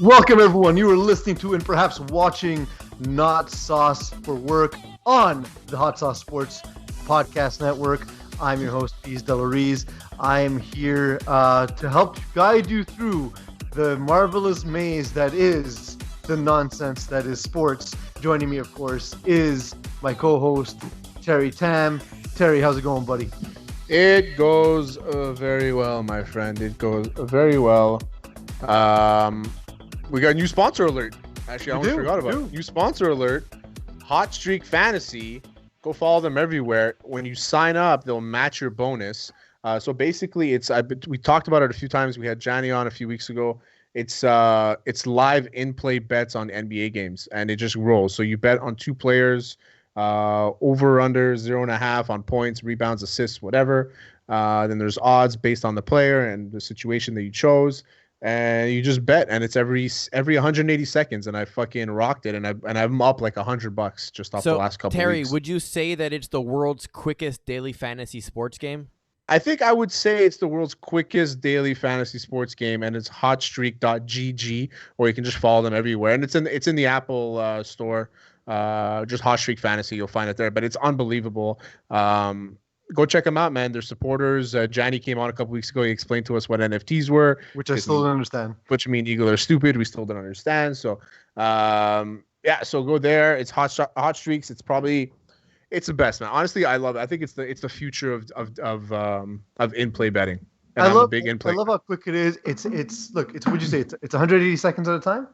Welcome, everyone. You are listening to and perhaps watching Not Sauce for Work on the Hot Sauce Sports Podcast Network. I'm your host, Pease Delariz. I am here to help guide you through the marvelous maze that is the nonsense that is sports. Joining me, of course, is my co-host, Terry Tam. Terry, how's it going, buddy? It goes very well, my friend. It goes very well. We got a new sponsor alert. Actually, I almost forgot about it. New sponsor alert. Hot Streak Fantasy. Go follow them everywhere. When you sign up, they'll match your bonus. So basically, we talked about it a few times. We had Johnny on a few weeks ago. It's live in-play bets on NBA games, and it just rolls. So you bet on two players, over under 0.5 on points, rebounds, assists, whatever. Then there's odds based on the player and the situation that you chose. And you just bet, and it's every 180 seconds, and I fucking rocked it, and I'm up like $100 just off the last couple Terry, weeks. would you say that it's the world's quickest daily fantasy sports game? I think I would say it's the world's quickest daily fantasy sports game, and it's hotstreak.gg, or you can just follow them everywhere, and it's in the Apple store. Just Hot Streak Fantasy, you'll find it there, but it's unbelievable. Go check them out, man. They're supporters. Johnny came on a couple weeks ago. He explained to us what NFTs were. Which I still don't understand. Which me and Eagle are stupid. We still don't understand. So, so go there. It's Hot Streaks. It's the best, man. Honestly, I love it. I think it's the future of in-play betting. And I'm a big in-play. I love how quick it is. It's what'd you say? It's 180 seconds at a time?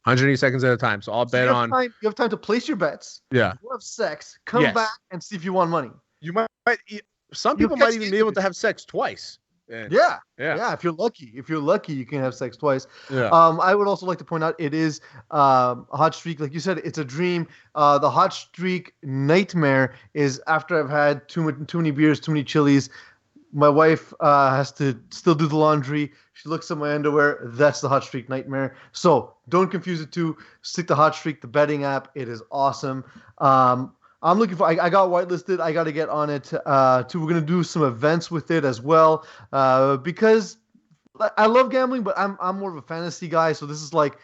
180 seconds at a time. So I'll bet on. You have time to place your bets. Yeah. You have sex. Come back and see if you won money. You might. Some people might even be able to have sex twice. Yeah. If you're lucky, you can have sex twice. Yeah. I would also like to point out it is a hot streak. Like you said, it's a dream. The hot streak nightmare is after I've had too many beers, too many chilies. My wife has to still do the laundry. She looks at my underwear. That's the hot streak nightmare. So don't confuse the two. Stick to Hot Streak, the betting app. It is awesome. I'm looking for. I got whitelisted. I got to get on it too. We're gonna do some events with it as well. Because I love gambling, but I'm more of a fantasy guy. So this is like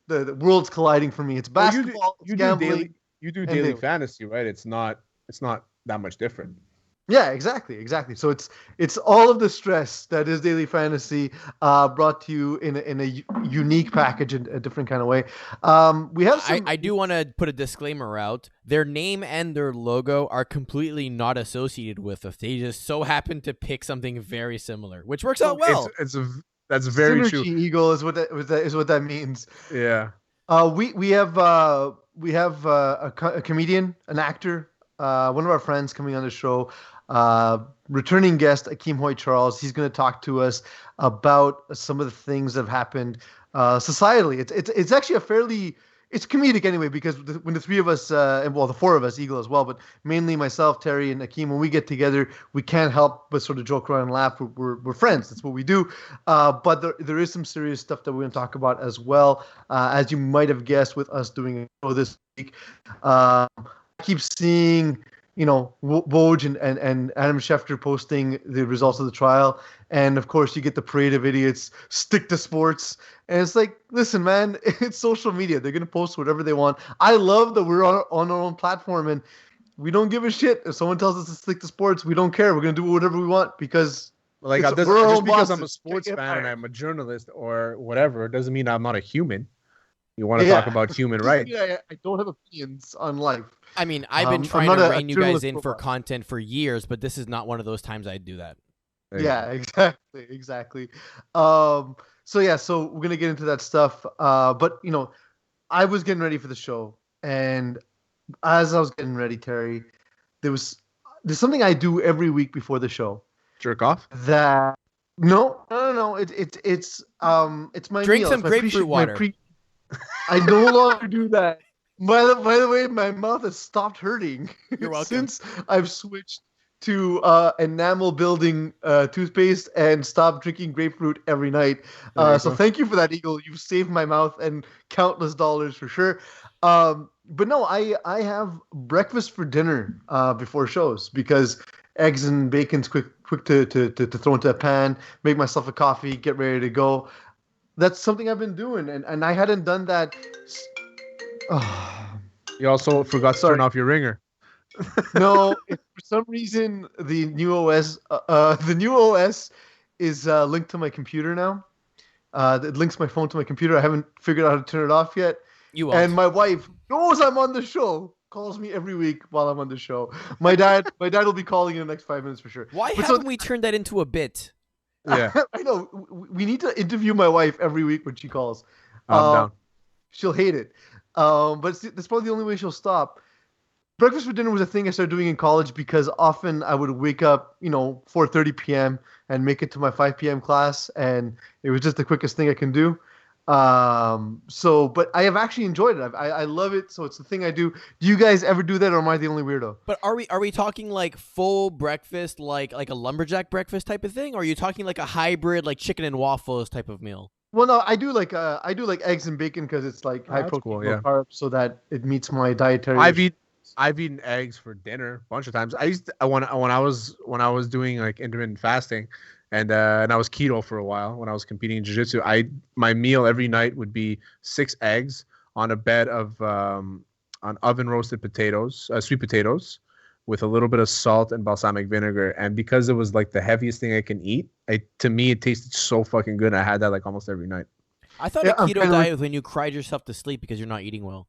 the worlds colliding for me. It's basketball. You do daily fantasy, right? It's not that much different. Yeah, exactly. So it's all of the stress that is daily fantasy, brought to you in a unique package in a different kind of way. We have. I do want to put a disclaimer out. Their name and their logo are completely not associated with us. They just so happen to pick something very similar, which works out well. That's very Synergy true. Eagle is what that means. Yeah. We have a comedian, an actor, one of our friends coming on the show. Returning guest Akeem Hoyte-Charles. He's going to talk to us about some of the things that have happened societally. It's actually it's comedic anyway, because when the three of us, the four of us, Eagle as well, but mainly myself, Terry, and Akeem, when we get together, we can't help but sort of joke around and laugh. We're friends. That's what we do. But there is some serious stuff that we're going to talk about as well, as you might have guessed with us doing a show this week. I keep seeing Woj and Adam Schefter posting the results of the trial. And of course you get the parade of idiots, stick to sports. And it's like, listen, man, it's social media. They're going to post whatever they want. I love that we're on our own platform and we don't give a shit. If someone tells us to stick to sports, we don't care. We're going to do whatever we want because just because I'm a sports fan and I'm a journalist or whatever, it doesn't mean I'm not a human. You want to talk about human rights. Yeah, I don't have opinions on life. I mean, I've been trying to rein you guys in for content for years, but this is not one of those times I'd do that. Yeah, exactly. So we're going to get into that stuff. But, I was getting ready for the show. And as I was getting ready, Terry, there's something I do every week before the show. Jerk off? No. It's my Drink meal. some grapefruit water. I no longer do that. By the way, my mouth has stopped hurting. You're welcome. Since I've switched to enamel building toothpaste and stopped drinking grapefruit every night. So thank you for that, Eagle. You've saved my mouth and countless dollars for sure. But no, I have breakfast for dinner before shows because eggs and bacon's quick to throw into a pan, make myself a coffee, get ready to go. that's something I've been doing, and I hadn't done that. You also forgot to turn off your ringer. No, if for some reason the new OS is linked to my computer now. It links my phone to my computer. I haven't figured out how to turn it off yet. You won't. And my wife knows I'm on the show. Calls me every week while I'm on the show. My dad will be calling in the next 5 minutes for sure. Why haven't we turned that into a bit? Yeah, I know. We need to interview my wife every week when she calls. I'm down. She'll hate it. But that's probably the only way she'll stop. Breakfast for dinner was a thing I started doing in college because often I would wake up, 4:30 p.m. and make it to my 5 p.m. class, and it was just the quickest thing I can do. But I have actually enjoyed it. I love it. So it's the thing I do. Do you guys ever do that, or am I the only weirdo? But are we talking like full breakfast, like a lumberjack breakfast type of thing, or are you talking like a hybrid, like chicken and waffles type of meal? Well, no, I do like eggs and bacon because it's like high protein, low carb, so that it meets my dietary. I've eaten eggs for dinner a bunch of times. I used to, when I was doing like intermittent fasting, and I was keto for a while when I was competing in jiu-jitsu. My meal every night would be 6 eggs on a bed of on oven roasted potatoes, sweet potatoes, with a little bit of salt and balsamic vinegar. And because it was like the heaviest thing I can eat, to me it tasted so fucking good. I had that like almost every night. I thought a keto diet was when you cried yourself to sleep because you're not eating well.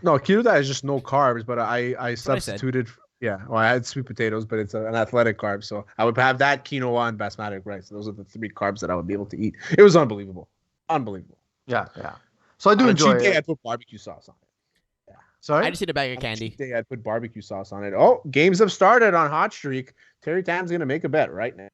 No, keto diet is just no carbs, but I substituted. I had sweet potatoes, but it's an athletic carb, so I would have that, quinoa, and basmati rice. Those are the 3 carbs that I would be able to eat. It was unbelievable. Yeah. So I do enjoy it. Cheat day, I'd put barbecue sauce on it. Yeah. Sorry? I just eat a bag of candy. Cheat day, I'd put barbecue sauce on it. Oh, games have started on Hot Streak. Terry Tam's going to make a bet right now.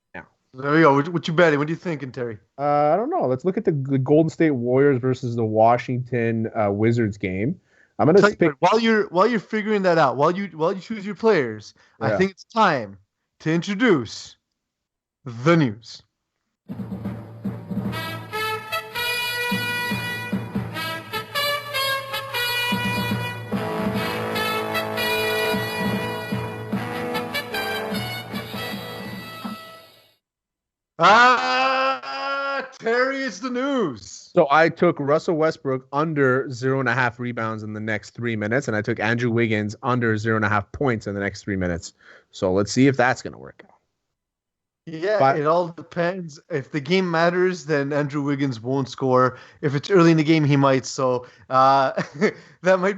There we go. What you betting? What are you thinking, Terry? I don't know. Let's look at the Golden State Warriors versus the Washington Wizards game. I'm gonna pick while you're figuring that out, while you choose your players. Yeah. I think it's time to introduce the news. Terry, it's the news. So I took Russell Westbrook under 0.5 rebounds in the next 3 minutes, and I took Andrew Wiggins under 0.5 points in the next 3 minutes. So let's see if that's going to work out. Yeah, it all depends. If the game matters, then Andrew Wiggins won't score. If it's early in the game, he might. So that might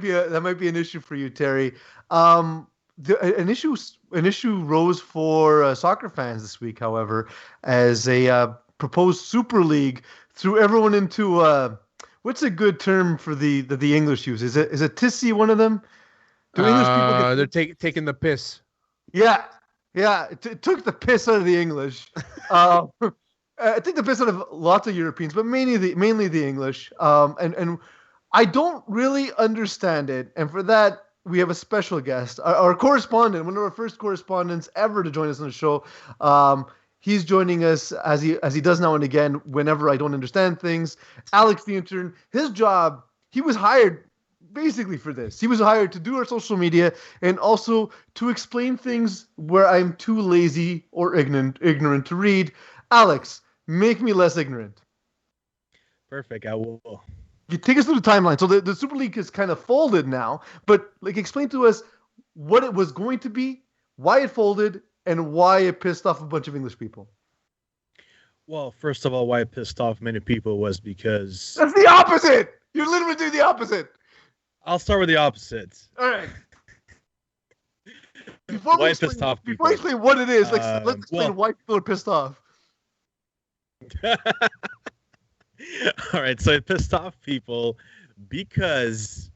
be an issue for you, Terry. An issue rose for soccer fans this week, however, as a proposed Super League threw everyone into what's a good term for the English use? Is it tissy, one of them? Do English people they're taking the piss? Yeah. It took the piss out of the English. I think the piss out of lots of Europeans, but mainly the English. And I don't really understand it. And for that, we have a special guest, our correspondent, one of our first correspondents ever to join us on the show. He's joining us as he does now and again whenever I don't understand things. Alex, the intern, his job, he was hired basically for this. He was hired to do our social media and also to explain things where I'm too lazy or ignorant to read. Alex, make me less ignorant. Perfect, I will. You take us through the timeline. So the Super League is kind of folded now, but explain to us what it was going to be, why it folded, and why it pissed off a bunch of English people. Well, first of all, why it pissed off many people was because... That's the opposite! You're literally doing the opposite! I'll start with the opposites. All right. Why it pissed off people? Before you explain what it is, let's explain why people are pissed off. All right, so it pissed off people because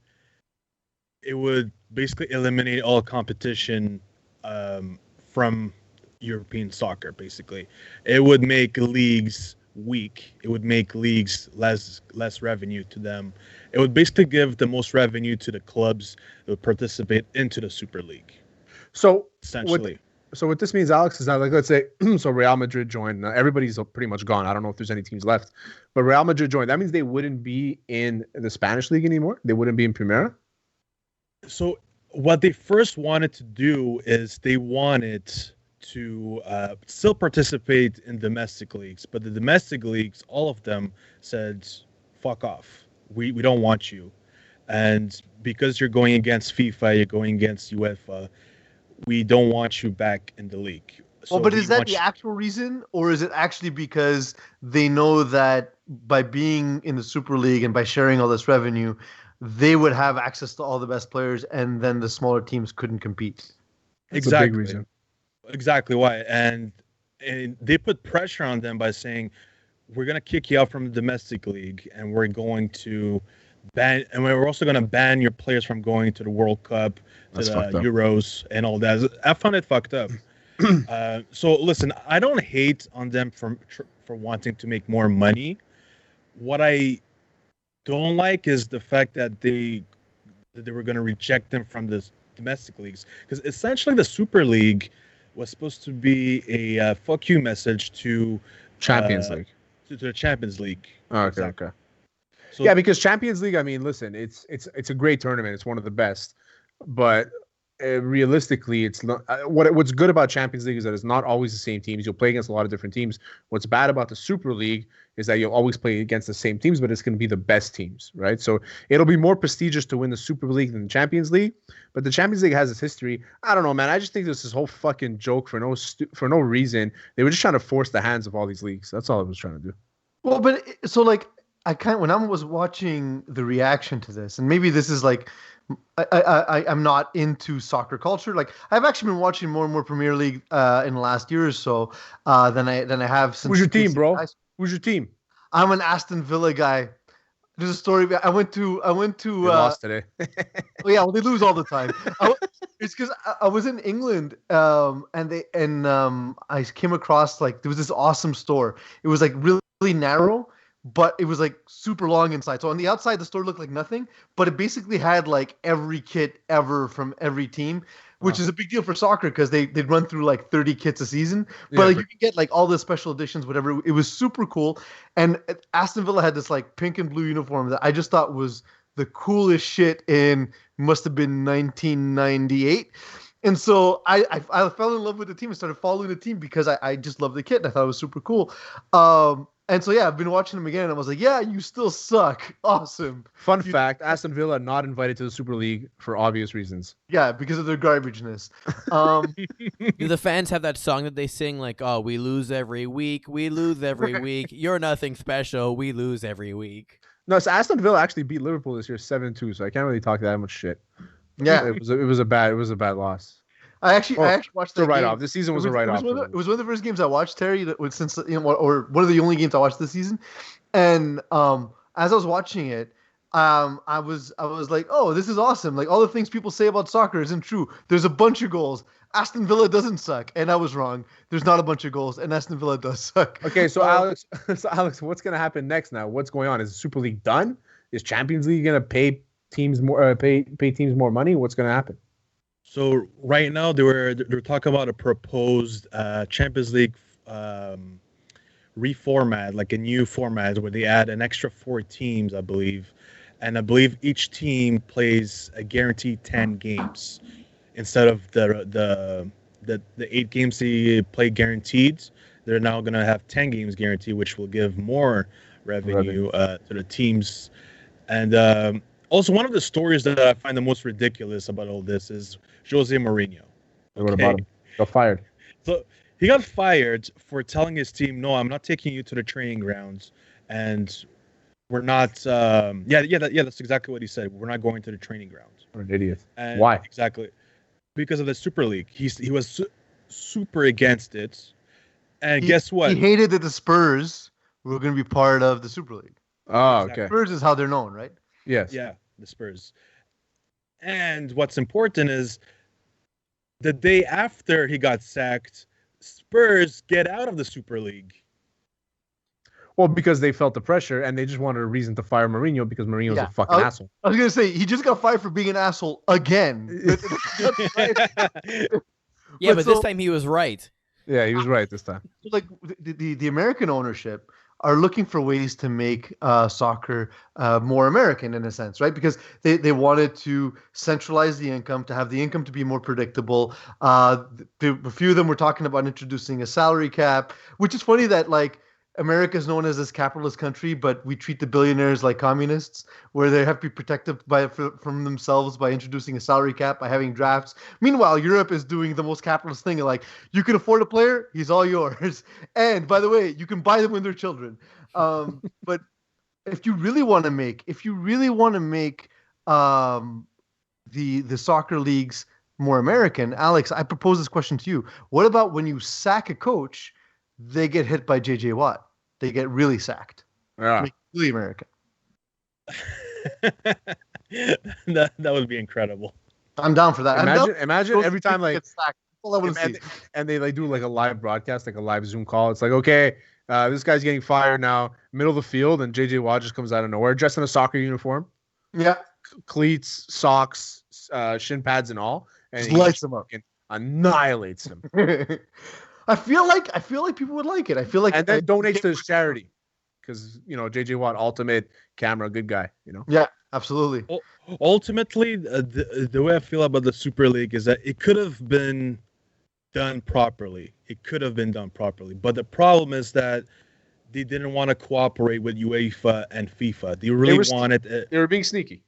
it would basically eliminate all competition from European soccer, basically. It would make leagues weak. It would make leagues less revenue to them. It would basically give the most revenue to the clubs that would participate into the Super League. So essentially. What this means, Alex, is that, like, let's say, so Real Madrid joined. Now, everybody's pretty much gone. I don't know if there's any teams left. But Real Madrid joined. That means they wouldn't be in the Spanish league anymore? They wouldn't be in Primera? So what they first wanted to do is they wanted to still participate in domestic leagues, but the domestic leagues, all of them said, "Fuck off. We don't want you." And because you're going against FIFA, you're going against UEFA, we don't want you back in the league. So Well, but is that the actual reason, or is it actually because they know that by being in the Super League and by sharing all this revenue, they would have access to all the best players, and then the smaller teams couldn't compete? That's a big reason. Exactly why. And they put pressure on them by saying, we're going to kick you out from the domestic league, and we're going to we're also going to ban your players from going to the World Cup, to the Euros, and all that. I found it fucked up. So listen, I don't hate on them for wanting to make more money. What I don't like is the fact that they were going to reject them from the domestic leagues, because essentially the Super League was supposed to be a fuck you message to Champions League, to the Champions League. Oh, okay, exactly. okay. So, yeah, because Champions League, I mean, listen, it's a great tournament. It's one of the best, but realistically, it's not. What's good about Champions League is that it's not always the same teams. You'll play against a lot of different teams. What's bad about the Super League is that you'll always play against the same teams, but it's going to be the best teams, right? So it'll be more prestigious to win the Super League than the Champions League. But the Champions League has its history. I don't know, man. I just think this whole fucking joke for no reason. They were just trying to force the hands of all these leagues. That's all I was trying to do. Well, but so like. When I was watching the reaction to this, and maybe this is like, I'm not into soccer culture. Like I've actually been watching more and more Premier League in the last year or so than I have since. Who's your team, bro? Who's your team? I'm an Aston Villa guy. There's a story. I went to. They lost today. Oh yeah, well they lose all the time. It's because I was in England, and I came across like there was this awesome store. It was like really narrow, but it was like super long inside. So on the outside, the store looked like nothing, but it basically had like every kit ever from every team, which is a big deal for soccer because they'd run through like 30 kits a season. But you can get like all the special editions, whatever. It was super cool. And Aston Villa had this like pink and blue uniform that I just thought was the coolest shit must have been 1998. And so I fell in love with the team and started following the team because I just loved the kit and I thought it was super cool. And so, yeah, I've been watching them again, and I was like, yeah, you still suck. Awesome. Fun fact, Aston Villa not invited to the Super League for obvious reasons. Yeah, because of their garbageness. Do the fans have that song that they sing, like, oh, we lose every week, we lose every week, you're nothing special, we lose every week? No, so Aston Villa actually beat Liverpool this year 7-2, so I can't really talk that much shit. Yeah. It was a bad loss. I actually watched the write-off. This season was a write-off. It was one of the first games I watched, Terry, since or one of the only games I watched this season. And as I was watching it, I was like, oh, this is awesome. Like all the things people say about soccer isn't true. There's a bunch of goals. Aston Villa doesn't suck, and I was wrong. There's not a bunch of goals, and Aston Villa does suck. Okay, so Alex, what's gonna happen next now? What's going on? Is the Super League done? Is Champions League gonna pay teams more teams more money? What's gonna happen? So right now they're talking about a proposed Champions League reformat, like a new format where they add an extra 4 teams, I believe, and I believe each team plays a guaranteed 10 games instead of the 8 games they play guaranteed. They're now going to have 10 games guaranteed, which will give more revenue to the teams. And also, one of the stories that I find the most ridiculous about all this is Jose Mourinho. What about him? Got fired. So he got fired for telling his team, "No, I'm not taking you to the training grounds, and we're not." That's exactly what he said. We're not going to the training grounds. What an idiot! And why? Exactly, because of the Super League. He was super against it, and guess what? He hated that the Spurs were going to be part of the Super League. Oh, okay. Spurs is how they're known, right? Yes. Yeah, the Spurs. And what's important is the day after he got sacked, Spurs get out of the Super League. Well, because they felt the pressure and they just wanted a reason to fire Mourinho because Mourinho's a fucking asshole. I was going to say, he just got fired for being an asshole again. Yeah, but this time he was right. Yeah, he was right this time. Like the American ownership, are looking for ways to make soccer more American in a sense, right? Because they wanted to centralize the income, to have the income to be more predictable. A few of them were talking about introducing a salary cap, which is funny that like America is known as this capitalist country, but we treat the billionaires like communists, where they have to be protected from themselves by introducing a salary cap, by having drafts. Meanwhile, Europe is doing the most capitalist thing. Like, you can afford a player, he's all yours. And by the way, you can buy them when they're children. But if you really want to make, the soccer leagues more American, Alex, I propose this question to you. What about when you sack a coach, they get hit by JJ Watt? They get really sacked. Yeah. Really American. that would be incredible. I'm down for that. Imagine every time like and they like do like a live broadcast, like a live Zoom call. It's like, okay, this guy's getting fired now, middle of the field, and JJ Watt just comes out of nowhere, dressed in a soccer uniform. Yeah. Cleats, socks, shin pads, and all. And just lights him up. Annihilates him. I feel like people would like it. I feel like, and then donates to his charity, because JJ Watt, ultimate camera, good guy. Yeah, absolutely. Ultimately, the way I feel about the Super League is that it could have been done properly. But the problem is that they didn't want to cooperate with UEFA and FIFA. They were being sneaky.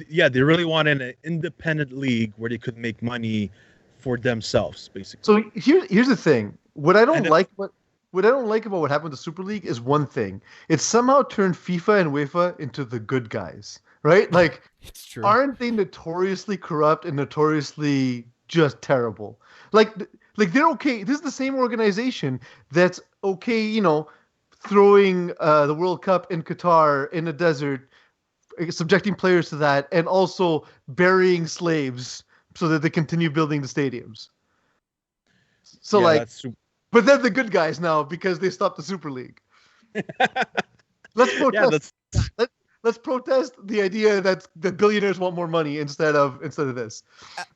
Yeah, they really wanted an independent league where they could make money for themselves, basically. So here's the thing. What I don't like about what happened with the Super League is one thing. It somehow turned FIFA and UEFA into the good guys, right? Like, it's true. Aren't they notoriously corrupt and notoriously just terrible? Like they're okay. This is the same organization that's okay, throwing the World Cup in Qatar in a desert, subjecting players to that, and also burying slaves so that they continue building the stadiums. So but they're the good guys now because they stopped the Super League. Let's protest. Let's protest the idea that the billionaires want more money instead of this.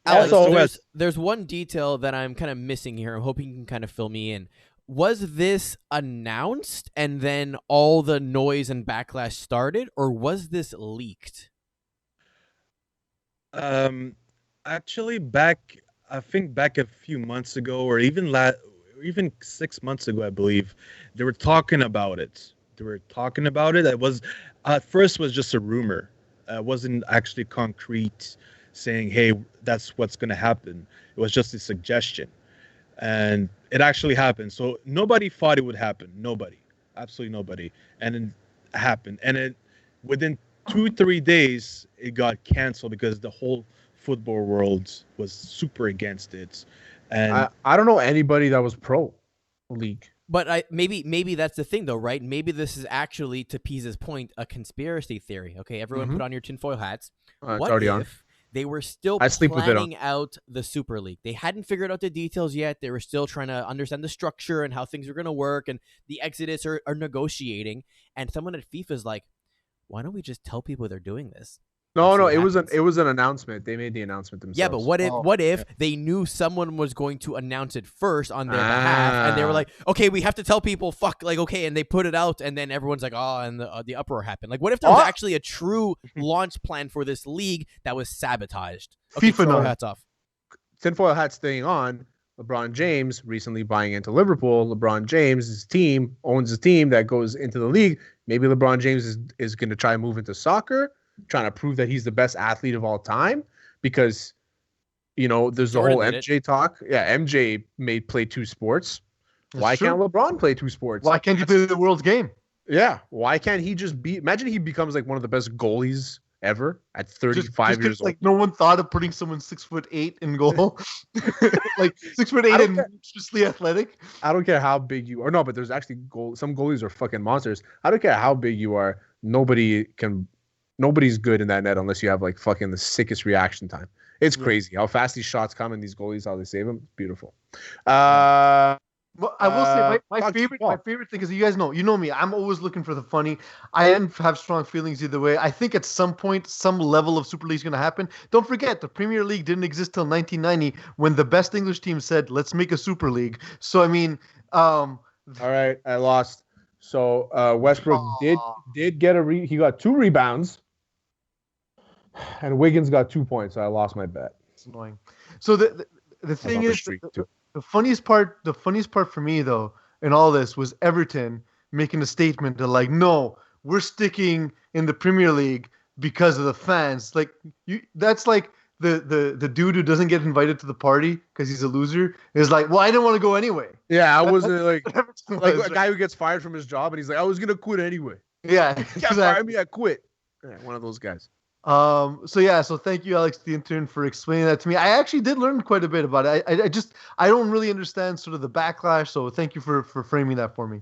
Also, there's one detail that I'm kind of missing here. I'm hoping you can kind of fill me in. Was this announced and then all the noise and backlash started, or was this leaked? Actually, I think back a few months ago, or even 6 months ago, I believe, they were talking about it. It was at first was just a rumor. It wasn't actually concrete, saying, "Hey, that's what's going to happen." It was just a suggestion, and it actually happened. So nobody thought it would happen. Nobody, absolutely nobody, and it happened. And within 2-3 days, it got canceled because the whole football world was super against it. And I don't know anybody that was pro league. But maybe that's the thing, though, right? Maybe this is actually, to Pisa's point, a conspiracy theory. Okay, everyone put on your tinfoil hats. What if they were still planning out the Super League? They hadn't figured out the details yet. They were still trying to understand the structure and how things are going to work, and the exodus are negotiating. And someone at FIFA is like, why don't we just tell people they're doing this? No, it was an announcement. They made the announcement themselves. Yeah, but what if they knew someone was going to announce it first on their behalf, and they were like, okay, we have to tell people, okay, and they put it out, and then everyone's like, and the uproar happened. Like, what if there was actually a true launch plan for this league that was sabotaged? Okay, FIFA hats off. Tinfoil hat staying on. LeBron James recently buying into Liverpool. LeBron James' team owns a team that goes into the league. Maybe LeBron James is going to try and move into soccer, trying to prove that he's the best athlete of all time, because there's the whole MJ talk. Yeah, MJ play two sports. Why can't LeBron play two sports? Why can't you play the world's game? Yeah, why can't he just imagine he becomes like one of the best goalies ever at 35 years old. Like, no one thought of putting someone 6'8" in goal. Like 6'8" and monstrously athletic. I don't care how big you are. No, but there's actually some goalies are fucking monsters. I don't care how big you are. Nobody's good in that net unless you have like fucking the sickest reaction time. It's crazy how fast these shots come and these goalies, how they save them. It's beautiful. Well, I will say my favorite thing is, you guys know, me. I'm always looking for the funny. I have strong feelings either way. I think at some point, some level of Super League is going to happen. Don't forget, the Premier League didn't exist till 1990 when the best English team said, "Let's make a Super League." So I mean, all right, I lost. So Westbrook did get he got 2 rebounds, and Wiggins got 2 points. So I lost my bet. It's annoying. So the thing is, the funniest part for me though in all this was Everton making a statement that like, no, we're sticking in the Premier League because of the fans. Like that's like the dude who doesn't get invited to the party because he's a loser is like, well, I didn't want to go anyway. Yeah, I wasn't like a guy who gets fired from his job and he's like, I was gonna quit anyway. Yeah, exactly. You can't fire me, I quit. Yeah, one of those guys. So thank you, Alex, the intern, for explaining that to me. I actually did learn quite a bit about it. I don't really understand sort of the backlash. So thank you for framing that for me.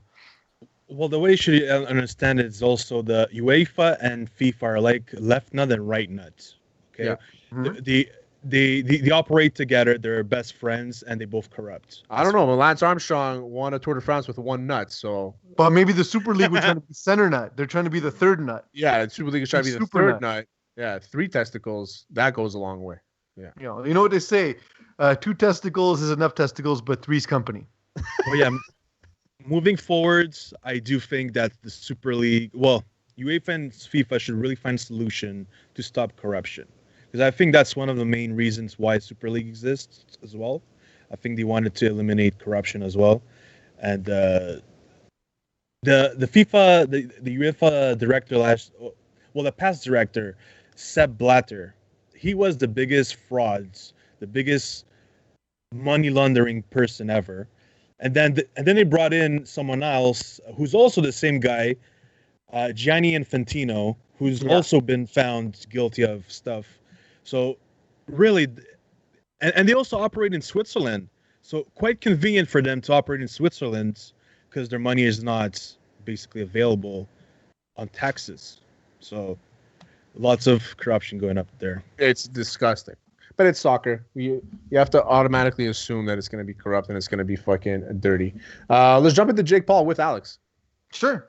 Well, the way you should understand it is also the UEFA and FIFA are like left nut and right nuts. Okay, yeah. Mm-hmm. They operate together. They're best friends, and they both corrupt. I don't know. Lance Armstrong won a Tour de France with 1 nut, so. But maybe the Super League was trying to be center nut. They're trying to be the third nut. Yeah, the Super League is trying to be the third nut. Yeah, 3 testicles. That goes a long way. Yeah. You know what they say? 2 testicles is enough testicles, but 3's company. Well, yeah. Moving forwards, I do think that the Super League, UEFA and FIFA should really find a solution to stop corruption. Because I think that's one of the main reasons why Super League exists as well. I think they wanted to eliminate corruption as well. And the FIFA, the UEFA director the past director, Sepp Blatter, he was the biggest frauds, the biggest money laundering person ever. And then they brought in someone else who's also the same guy, Gianni Infantino, who's also been found guilty of stuff. So really, and they also operate in Switzerland. So quite convenient for them to operate in Switzerland because their money is not basically available on taxes. So lots of corruption going up there. It's disgusting. But it's soccer. You have to automatically assume that it's going to be corrupt and it's going to be fucking dirty. Let's jump into Jake Paul with Alex. Sure.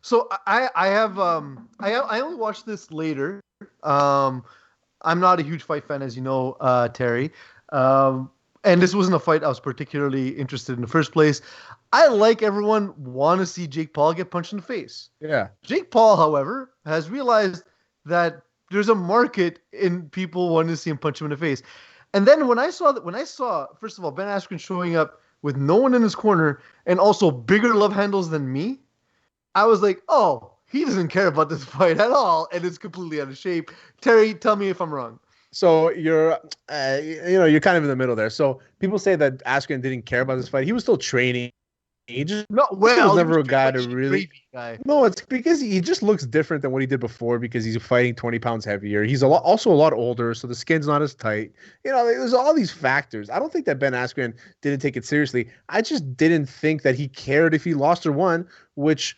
So I only watched this later. I'm not a huge fight fan, as you know, Terry. And this wasn't a fight I was particularly interested in the first place. I, like everyone, want to see Jake Paul get punched in the face. Yeah. Jake Paul, however, has realized that there's a market in people wanting to see him punch him in the face. And then when I saw, first of all, Ben Askren showing up with no one in his corner and also bigger love handles than me, I was like, oh, he doesn't care about this fight at all, and it's completely out of shape. Terry, tell me if I'm wrong. So you're kind of in the middle there. So people say that Askren didn't care about this fight. He was still training. He just was never a guy to really. No, it's because he just looks different than what he did before because he's fighting 20 pounds heavier. He's also a lot older, so the skin's not as tight. There's all these factors. I don't think that Ben Askren didn't take it seriously. I just didn't think that he cared if he lost or won, which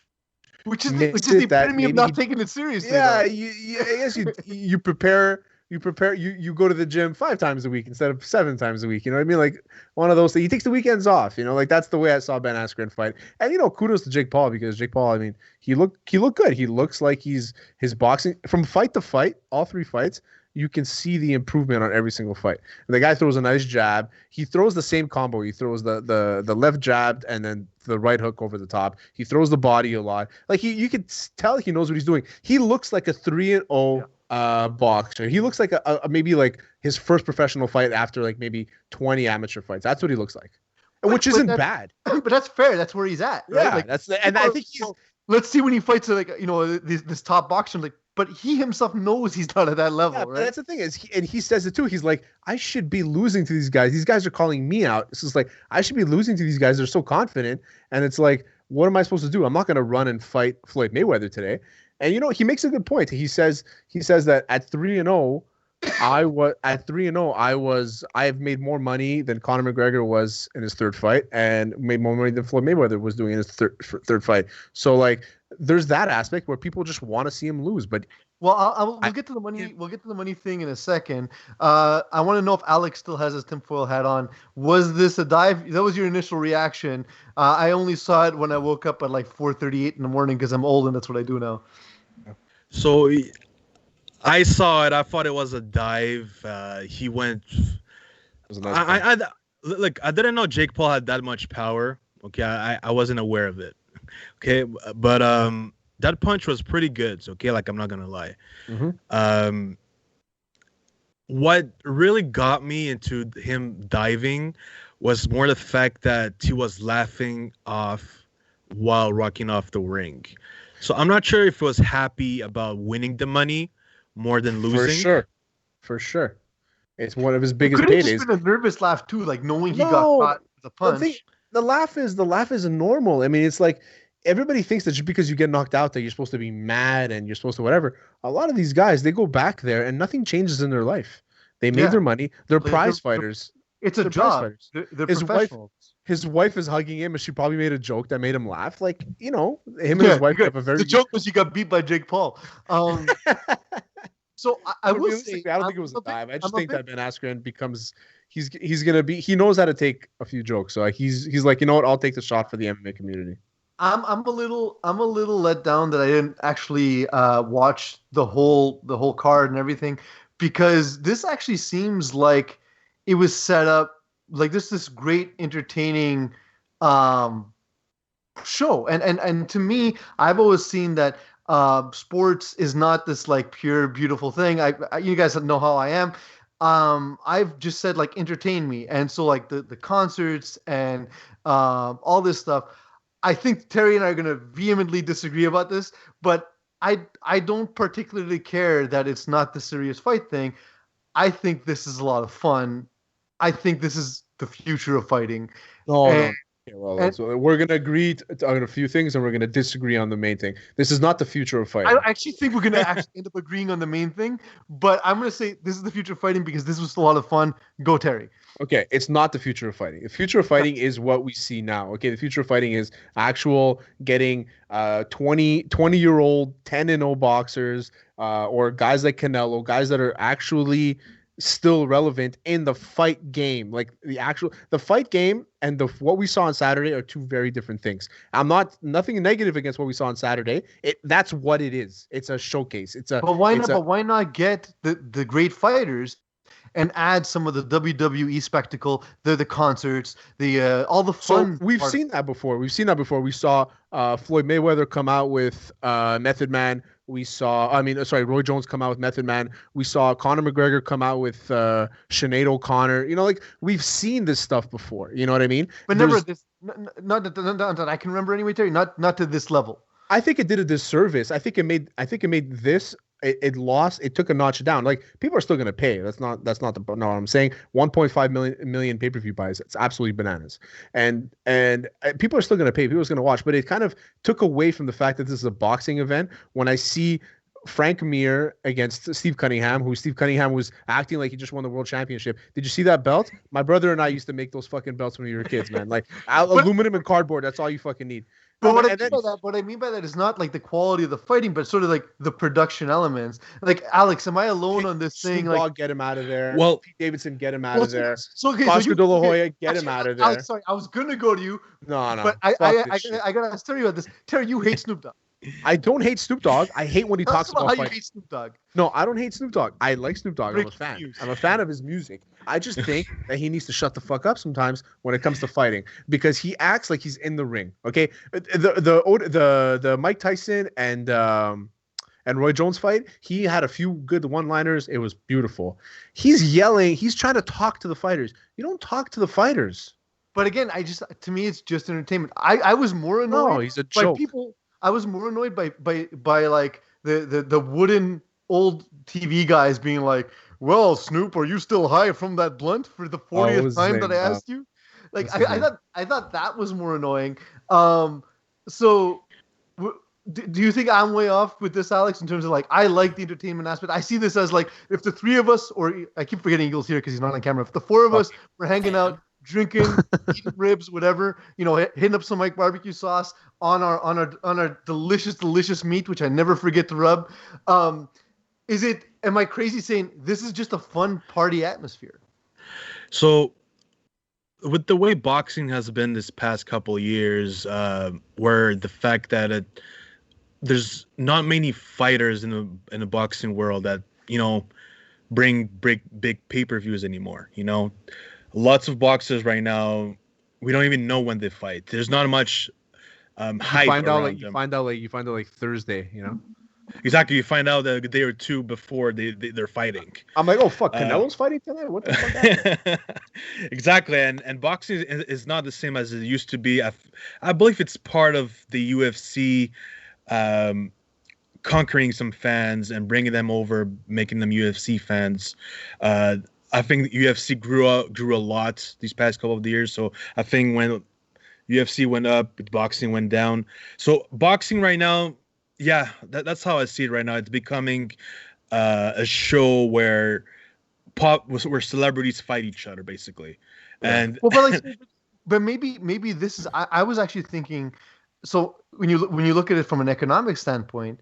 is the epitome of not taking it seriously. Yeah, I guess you prepare. You go to the gym 5 times a week instead of 7 times a week. You know what I mean? Like one of those things. He takes the weekends off. Like that's the way I saw Ben Askren fight. And kudos to Jake Paul because Jake Paul, I mean, he looked good. He looks like his boxing from fight to fight, all 3 fights. You can see the improvement on every single fight. And the guy throws a nice jab. He throws the same combo. He throws the left jab and then the right hook over the top. He throws the body a lot. Like you could tell he knows what he's doing. He looks like a 3-0 boxer. He looks like a maybe like his first professional fight after like maybe 20 amateur fights. That's what he looks like, which isn't bad. But that's fair. That's where he's at. Right? Yeah, and I think he's. Let's see when he fights this top boxer. Like, but he himself knows he's not at that level. Yeah, right? But that's the thing and he says it too. He's like, I should be losing to these guys. These guys are calling me out. It's just like I should be losing to these guys. They're so confident, and it's like, what am I supposed to do? I'm not going to run and fight Floyd Mayweather today. And he makes a good point. He says that at 3-0, I have made more money than Conor McGregor was in his third fight, and made more money than Floyd Mayweather was doing in his third fight. So like, there's that aspect where people just want to see him lose. But we'll get to the money. We'll get to the money thing in a second. I want to know if Alex still has his tinfoil hat on. Was this a dive? That was your initial reaction. I only saw it when I woke up at like 4:38 in the morning because I'm old and that's what I do now. So I saw it. I thought it was a dive. He went. It was a nice I didn't know Jake Paul had that much power. Okay, I wasn't aware of it. Okay, but that punch was pretty good. So, okay, like I'm not gonna lie. Mm-hmm. What really got me into him diving was more the fact that he was laughing off while rocking off the ring. So I'm not sure if he was happy about winning the money more than losing. For sure. It's one of his biggest Could have paydays. just been a nervous laugh too, like knowing he got caught with a punch. The laugh is normal. I mean, it's like everybody thinks that just because you get knocked out that you're supposed to be mad and you're supposed to whatever. A lot of these guys, they go back there and nothing changes in their life. They made their money. They're prize fighters. It's a job. They're professionals. His wife is hugging him, and she probably made a joke that made him laugh. Like, him and his wife have a very. The joke was he got beat by Jake Paul. So I will say, I don't think it was a dive. I just think that Ben Askren becomes he's gonna be. He knows how to take a few jokes. So he's like, you know what? I'll take the shot for the MMA community. I'm a little let down that I didn't actually watch the whole card and everything, because this actually seems like it was set up like this great entertaining show, and to me, I've always seen that sports is not this like pure beautiful thing. You guys know how I am. I've just said like entertain me, and so like the concerts and all this stuff. I think Terry and I are going to vehemently disagree about this, but I don't particularly care that it's not the serious fight thing. I think this is a lot of fun. I think this is the future of fighting. No. So we're going to agree on a few things, and we're going to disagree on the main thing. This is not the future of fighting. I actually think we're going to actually end up agreeing on the main thing, but I'm going to say this is the future of fighting because this was a lot of fun. Go, Terry. Okay, it's not the future of fighting. The future of fighting is what we see now. Okay, the future of fighting is actual getting 20-year-old 10-0 boxers or guys like Canelo, guys that are actually still relevant in the fight game. Like the fight game and what we saw on Saturday are two very different things. Nothing negative against what we saw on Saturday. That's what it is. It's a showcase. But why not get the great fighters and add some of the WWE spectacle, the concerts, all the fun. So we've seen that before. We saw Floyd Mayweather come out with Method Man. Roy Jones come out with Method Man. We saw Conor McGregor come out with Sinead O'Connor. Like we've seen this stuff before. You know what I mean? But never this. Not that I can remember anyway, Terry. Not to this level. I think it did a disservice. I think it made this. It lost. It took a notch down. Like people are still going to pay. That's not no. I'm saying 1.5 million pay-per-view buys. It's absolutely bananas. And people are still going to pay. People are going to watch. But it kind of took away from the fact that this is a boxing event. When I see Frank Mir against Steve Cunningham, who Steve Cunningham was acting like he just won the world championship. Did you see that belt? My brother and I used to make those fucking belts when we were kids, man. Like aluminum and cardboard. That's all you fucking need. But what I mean by that is not like the quality of the fighting, but sort of like the production elements. Like, Alex, am I alone on this thing? Like, get him out of there. Well, Pete Davidson, get him out of there. Oscar De La Hoya, get him out of there. Alex, sorry, I was gonna go to you. No. But I gotta tell you about this. Terry, you hate Snoop Dogg. I don't hate Snoop Dogg. I hate when he talks about how fighting. You hate Snoop Dogg. No, I don't hate Snoop Dogg. I like Snoop Dogg. I'm a fan. I'm a fan of his music. I just think that he needs to shut the fuck up sometimes when it comes to fighting because he acts like he's in the ring. Okay, the Mike Tyson and Roy Jones fight, he had a few good one-liners. It was beautiful. He's yelling. He's trying to talk to the fighters. You don't talk to the fighters. But again, to me, it's just entertainment. I was more annoyed. No, he's a joke. By people. I was more annoyed by like the wooden old TV guys being like, "Well, Snoop, are you still high from that blunt for the 40th time that I asked you?" Like I thought that was more annoying. So do you think I'm way off with this, Alex? In terms of like, I like the entertainment aspect. I see this as like if the three of us, or I keep forgetting Eagles here because he's not on camera. If the four of us were hanging out, drinking, eating ribs, whatever, hitting up some Mike barbecue sauce on our delicious meat, which I never forget to rub. Am I crazy saying this is just a fun party atmosphere? So with the way boxing has been this past couple of years, where the fact that there's not many fighters in the boxing world that, bring big pay-per-views anymore, Lots of boxers right now, we don't even know when they fight. There's not much hype around them. You find out like Thursday, you know. Exactly. You find out a day or two before they're fighting. I'm like, oh fuck, Canelo's fighting tonight. What the fuck happened? Exactly, and boxing is not the same as it used to be. I believe it's part of the UFC conquering some fans and bringing them over, making them UFC fans. I think UFC grew a lot these past couple of years. So I think when UFC went up, boxing went down. So boxing right now, yeah, that's how I see it right now. It's becoming a show where celebrities fight each other, basically. Yeah. And but maybe this is. I was actually thinking. So when you look at it from an economic standpoint,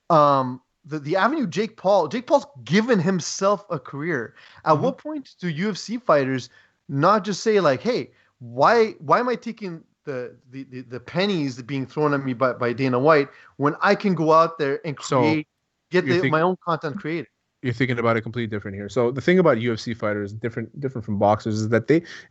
the avenue Jake Paul's given himself a career. At what point do UFC fighters not just say like, hey, why am I taking the pennies being thrown at me by Dana White when I can go out there and my own content created? You're thinking about it completely different here. So the thing about UFC fighters, different from boxers, is that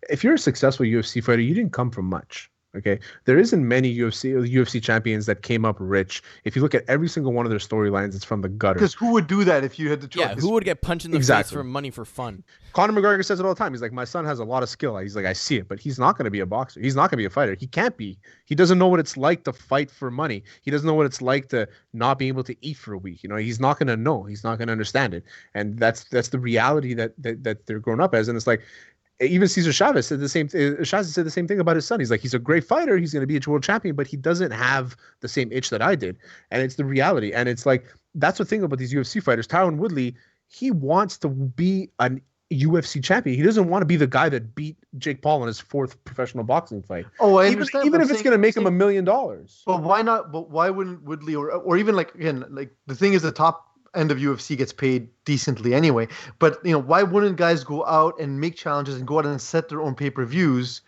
if you're a successful UFC fighter, you didn't come from much. Okay, there isn't many UFC champions that came up rich. If you look at every single one of their storylines, it's from the gutter. Because who would do that if you had the choice? Yeah, who would get punched in the face for money for fun? Conor McGregor says it all the time. He's like, my son has a lot of skill. He's like, I see it, but he's not going to be a boxer. He's not going to be a fighter. He can't be. He doesn't know what it's like to fight for money. He doesn't know what it's like to not be able to eat for a week. You know, he's not going to know. He's not going to understand it. And that's the reality that they're grown up as. And it's like, even Cesar Chavez said the same. Chavez said the same thing about his son. He's like, he's a great fighter. He's going to be a world champion, but he doesn't have the same itch that I did. And it's the reality. And it's like, that's the thing about these UFC fighters. Tyron Woodley, he wants to be an UFC champion. He doesn't want to be the guy that beat Jake Paul in his 4th professional boxing fight. Oh, I understand. Even if it's going to make him $1 million. But why not? But why wouldn't Woodley or even like, again, like the thing is the top end of UFC gets paid decently anyway. But why wouldn't guys go out and make challenges and go out and set their own pay-per-views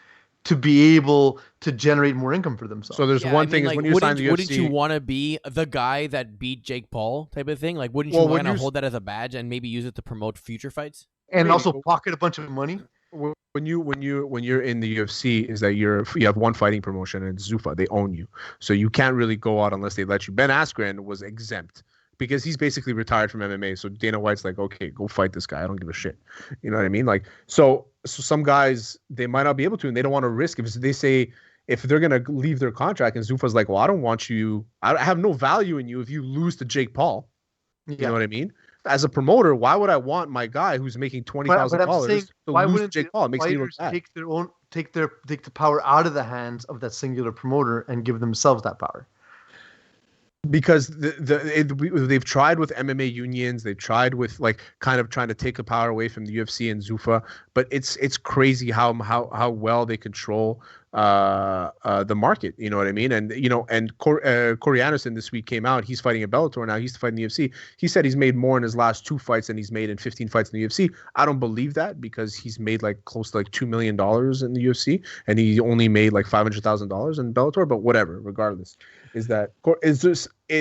to be able to generate more income for themselves? So there's one thing is when you sign the UFC, wouldn't you want to be the guy that beat Jake Paul type of thing? Like, wouldn't you want to hold that as a badge and maybe use it to promote future fights and also pocket a bunch of money? When you're in the UFC, is that you have one fighting promotion and it's Zuffa. They own you, so you can't really go out unless they let you. Ben Askren was exempt, because he's basically retired from MMA. So Dana White's like, okay, go fight this guy. I don't give a shit. You know what I mean? Like, so some guys, they might not be able to, and they don't want to risk. If they're going to leave their contract, and Zuffa's like, well, I don't want you. I have no value in you if you lose to Jake Paul. You know what I mean? As a promoter, why would I want my guy who's making $20,000 to lose to Jake Paul? It makes me look bad. Take the power out of the hands of that singular promoter and give themselves that power. Because they've tried with MMA unions, they've tried with like kind of trying to take the power away from the UFC and Zuffa, but it's crazy how well they control the market. You know what I mean? And Corey Anderson this week came out. He's fighting at Bellator now. He's fighting the UFC. He said he's made more in his last 2 fights than he's made in 15 fights in the UFC. I don't believe that, because he's made like close to like $2 million in the UFC, and he only made like $500,000 in Bellator. But whatever, regardless.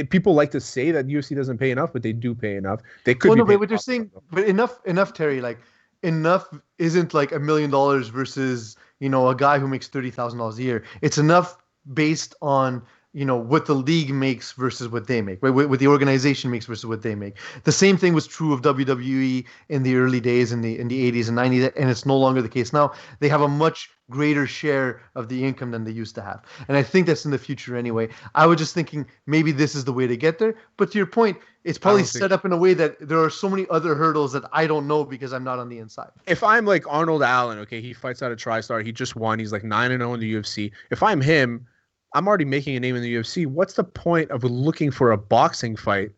People like to say that UFC doesn't pay enough, but they do pay enough. They could. But what you're saying, but enough, Terry. Like enough isn't like $1 million versus a guy who makes $30,000 a year. It's enough based on what the league makes versus what they make, right? What the organization makes versus what they make. The same thing was true of WWE in the early days in the 80s and 90s, and it's no longer the case now. They have a much greater share of the income than they used to have. And I think that's in the future anyway. I was just thinking maybe this is the way to get there. But to your point, it's probably set up in a way that there are so many other hurdles that I don't know because I'm not on the inside. If I'm like Arnold Allen, okay, he fights out of TriStar. He just won. He's like 9-0 in the UFC. If I'm him, I'm already making a name in the UFC. What's the point of looking for a boxing fight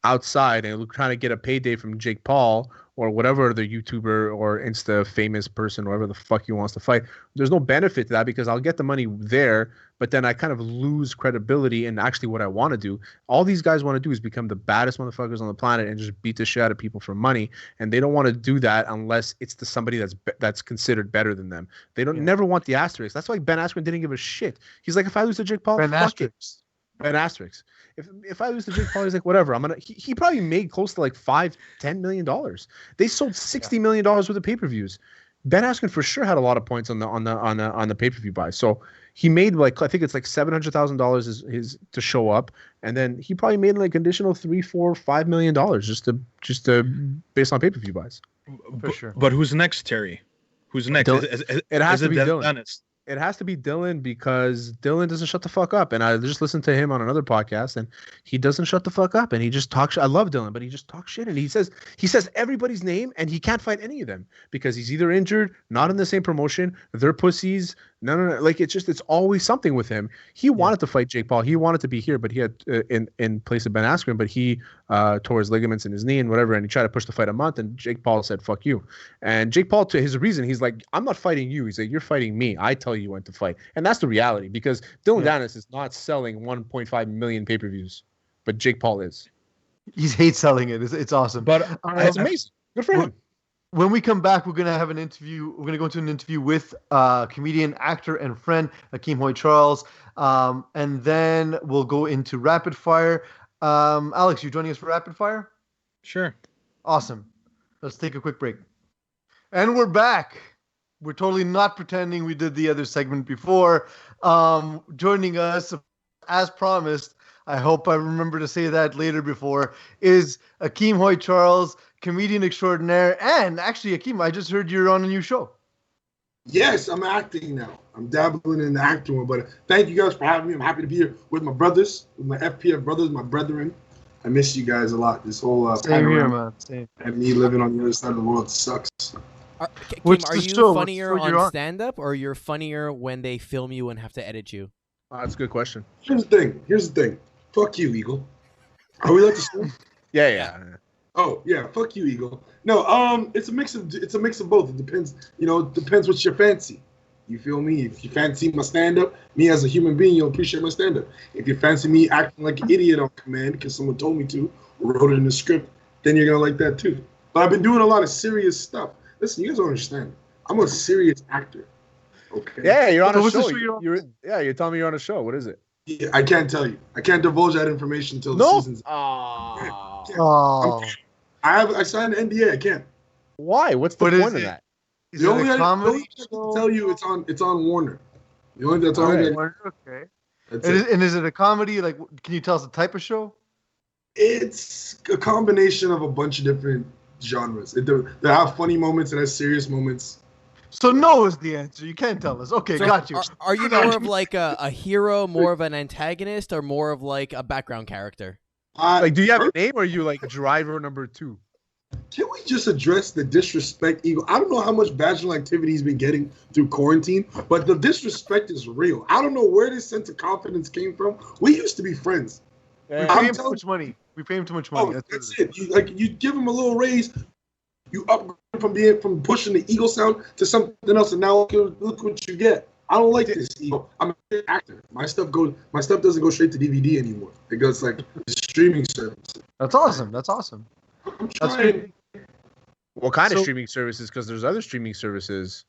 outside and trying to get a payday from Jake Paul or whatever the YouTuber or Insta famous person, whoever the fuck he wants to fight? There's no benefit to that, because I'll get the money there, but then I kind of lose credibility in actually what I want to do. All these guys want to do is become the baddest motherfuckers on the planet and just beat the shit out of people for money, and they don't want to do that unless it's to somebody that's considered better than them. They don't never want the asterisk. That's why Ben Askren didn't give a shit. He's like, if I lose to Jake Paul, fuck it. Ben asterisk. If I lose to Jake Paul, he's like, whatever. He probably made close to like $5-10 million. They sold $60 million worth of pay-per-views. Ben Askren for sure had a lot of points on the pay-per-view buy. So he made like, I think it's like $700,000 is to show up, and then he probably made like additional $3, $4, $5 million just to based on pay-per-view buys. For sure. But who's next, Terry? Who's next? It has to be Dylan. It has to be Dylan because Dylan doesn't shut the fuck up. And I just listened to him on another podcast, and he doesn't shut the fuck up. And he just talks. I love Dylan, but he just talks shit. And he says everybody's name, and he can't fight any of them because he's either injured, not in the same promotion, they're pussies. No. Like it's always something with him. He wanted to fight Jake Paul. He wanted to be here, but he had in place of Ben Askren, but he tore his ligaments in his knee and whatever. And he tried to push the fight a month, and Jake Paul said, "Fuck you." And Jake Paul, to his reason, he's like, "I'm not fighting you." He's like, "You're fighting me. I tell you when to fight." And that's the reality because Dylan Dennis is not selling 1.5 million pay-per-views, but Jake Paul is. He hates selling it. It's awesome. But it's amazing. Good for him. When we come back, we're going to have an interview. We're going to go into an interview with comedian, actor, and friend Akeem Hoyte-Charles. And then we'll go into Rapid Fire. Alex, you joining us for Rapid Fire? Sure. Awesome. Let's take a quick break. And we're back. We're totally not pretending we did the other segment before. Joining us, as promised, I hope I remember to say that later before, is Akeem Hoyte-Charles, comedian extraordinaire. And actually, Akeem, I just heard you're on a new show. Yes, I'm acting now. I'm dabbling in the acting world. But thank you guys for having me. I'm happy to be here with my brothers, with my FPF brothers, my brethren. I miss you guys a lot. This whole same here, man. Same. And me living on the other side of the world sucks. Kim, are you funnier on stand-up, or you're funnier when they film you and have to edit you? That's a good question. Here's the thing. Fuck you, Eagle. Are we like to sleep? Yeah. Oh yeah, fuck you, Eagle. No, it's a mix of both. It depends. It depends what's your fancy. You feel me? If you fancy my stand-up, me as a human being, you'll appreciate my stand-up. If you fancy me acting like an idiot on command because someone told me to, or wrote it in the script, then you're gonna like that too. But I've been doing a lot of serious stuff. Listen, you guys don't understand. I'm a serious actor. Okay. Yeah, you're on a show. You're telling me you're on a show. What is it? Yeah, I can't tell you. I can't divulge that information until the season's. Oh. I signed an NDA. I can't. Why? What's the point of that? Is it a comedy show? I can tell you it's on Warner. The only that's all right. Okay. And is it a comedy? Like, can you tell us the type of show? It's a combination of a bunch of different genres. They have funny moments and has serious moments. So no is the answer. You can't tell us. Okay, got you. Are you more of like a hero, more of an antagonist, or more of like a background character? Do you have a name, or are you like driver number 2? Can we just address the disrespect, Eagle? I don't know how much bachelor activity he's been getting through quarantine, but the disrespect is real. I don't know where this sense of confidence came from. We used to be friends. We pay him too much money. We pay him too much money. That's it. You give him a little raise, you upgrade from pushing the Eagle sound to something else, and now look what you get. I don't like this, Eagle. I'm an actor. My stuff doesn't go straight to DVD anymore. It goes like streaming service. That's awesome. I'm trying. What kind of streaming services? Because there's other streaming services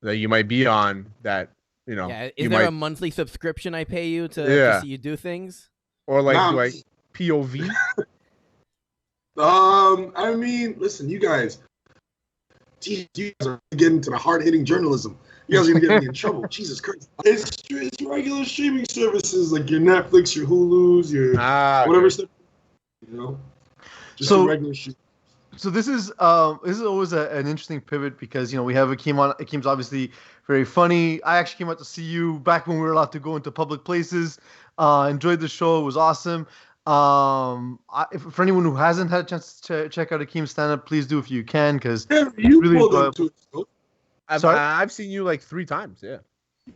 that you might be on that, Yeah, is there a monthly subscription I pay you to see you do things? Or like POV? I mean, listen, you guys are getting to the hard-hitting journalism. You guys are going to get me in trouble. Jesus Christ. It's regular streaming services like your Netflix, your Hulu's, your whatever stuff, Just regular shit. So this is always an interesting pivot because we have Akeem on. Akeem's obviously very funny. I actually came out to see you back when we were allowed to go into public places. Enjoyed the show. It was awesome. For anyone who hasn't had a chance to check out Akeem's stand-up, please do if you can, because you really pulled up to a show. I've seen you like 3 times. Yeah.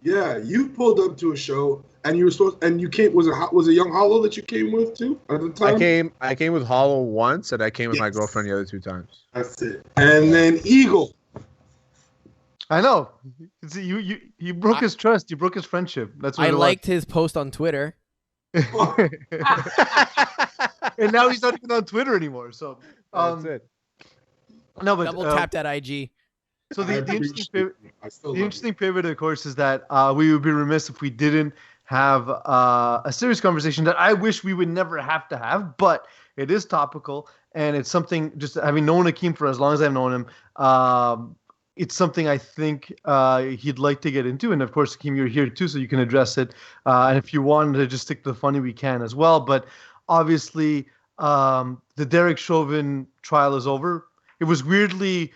Yeah, you pulled up to a show, and you came. Was it Young Hollow that you came with too at the time? I came with Hollow once, and I came with my girlfriend the other 2 times. That's it. And then Eagle. I know. See, you broke his trust. You broke his friendship. That's what I liked his post on Twitter. And now he's not even on Twitter anymore. So that's it. No, but double tap that IG. So the interesting pivot, of course, is that we would be remiss if we didn't have a serious conversation that I wish we would never have to have, but it is topical, and it's something, just having known Akeem for as long as I've known him, it's something I think he'd like to get into. And of course, Akeem, you're here too, so you can address it. And if you wanted to just stick to the funny, we can as well. But obviously, the Derek Chauvin trial is over. It was weirdly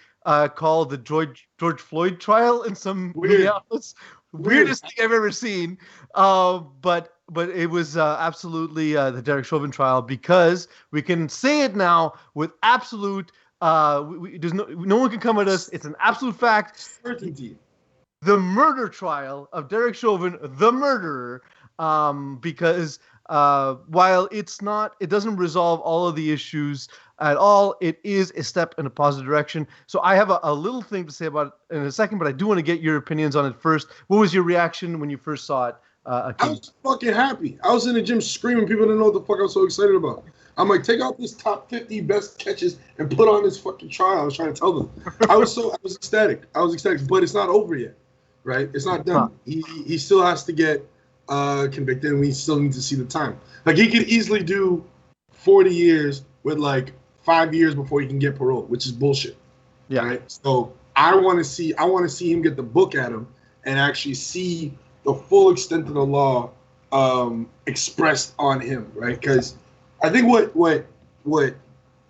called the George Floyd trial in some media outlets. Weirdest thing I've ever seen. But it was absolutely the Derek Chauvin trial, because we can say it now with absolute. There's no one can come at us. It's an absolute fact. Certainty. The murder trial of Derek Chauvin, the murderer, because while it doesn't resolve all of the issues at all, it is a step in a positive direction. So I have a little thing to say about it in a second, but I do want to get your opinions on it first. What was your reaction when you first saw it? I was fucking happy. I was in the gym screaming. People didn't know what the fuck I was so excited about. I'm like, take out this top 50 best catches and put on this fucking trial. I was trying to tell them. I was ecstatic. But it's not over yet, right? It's not done. He still has to get convicted, and we still need to see the time. Like, he could easily do 40 years with like 5 years before he can get parole, which is bullshit. Yeah. Right? So I want to see him get the book at him and actually see the full extent of the law expressed on him, right? Because I think what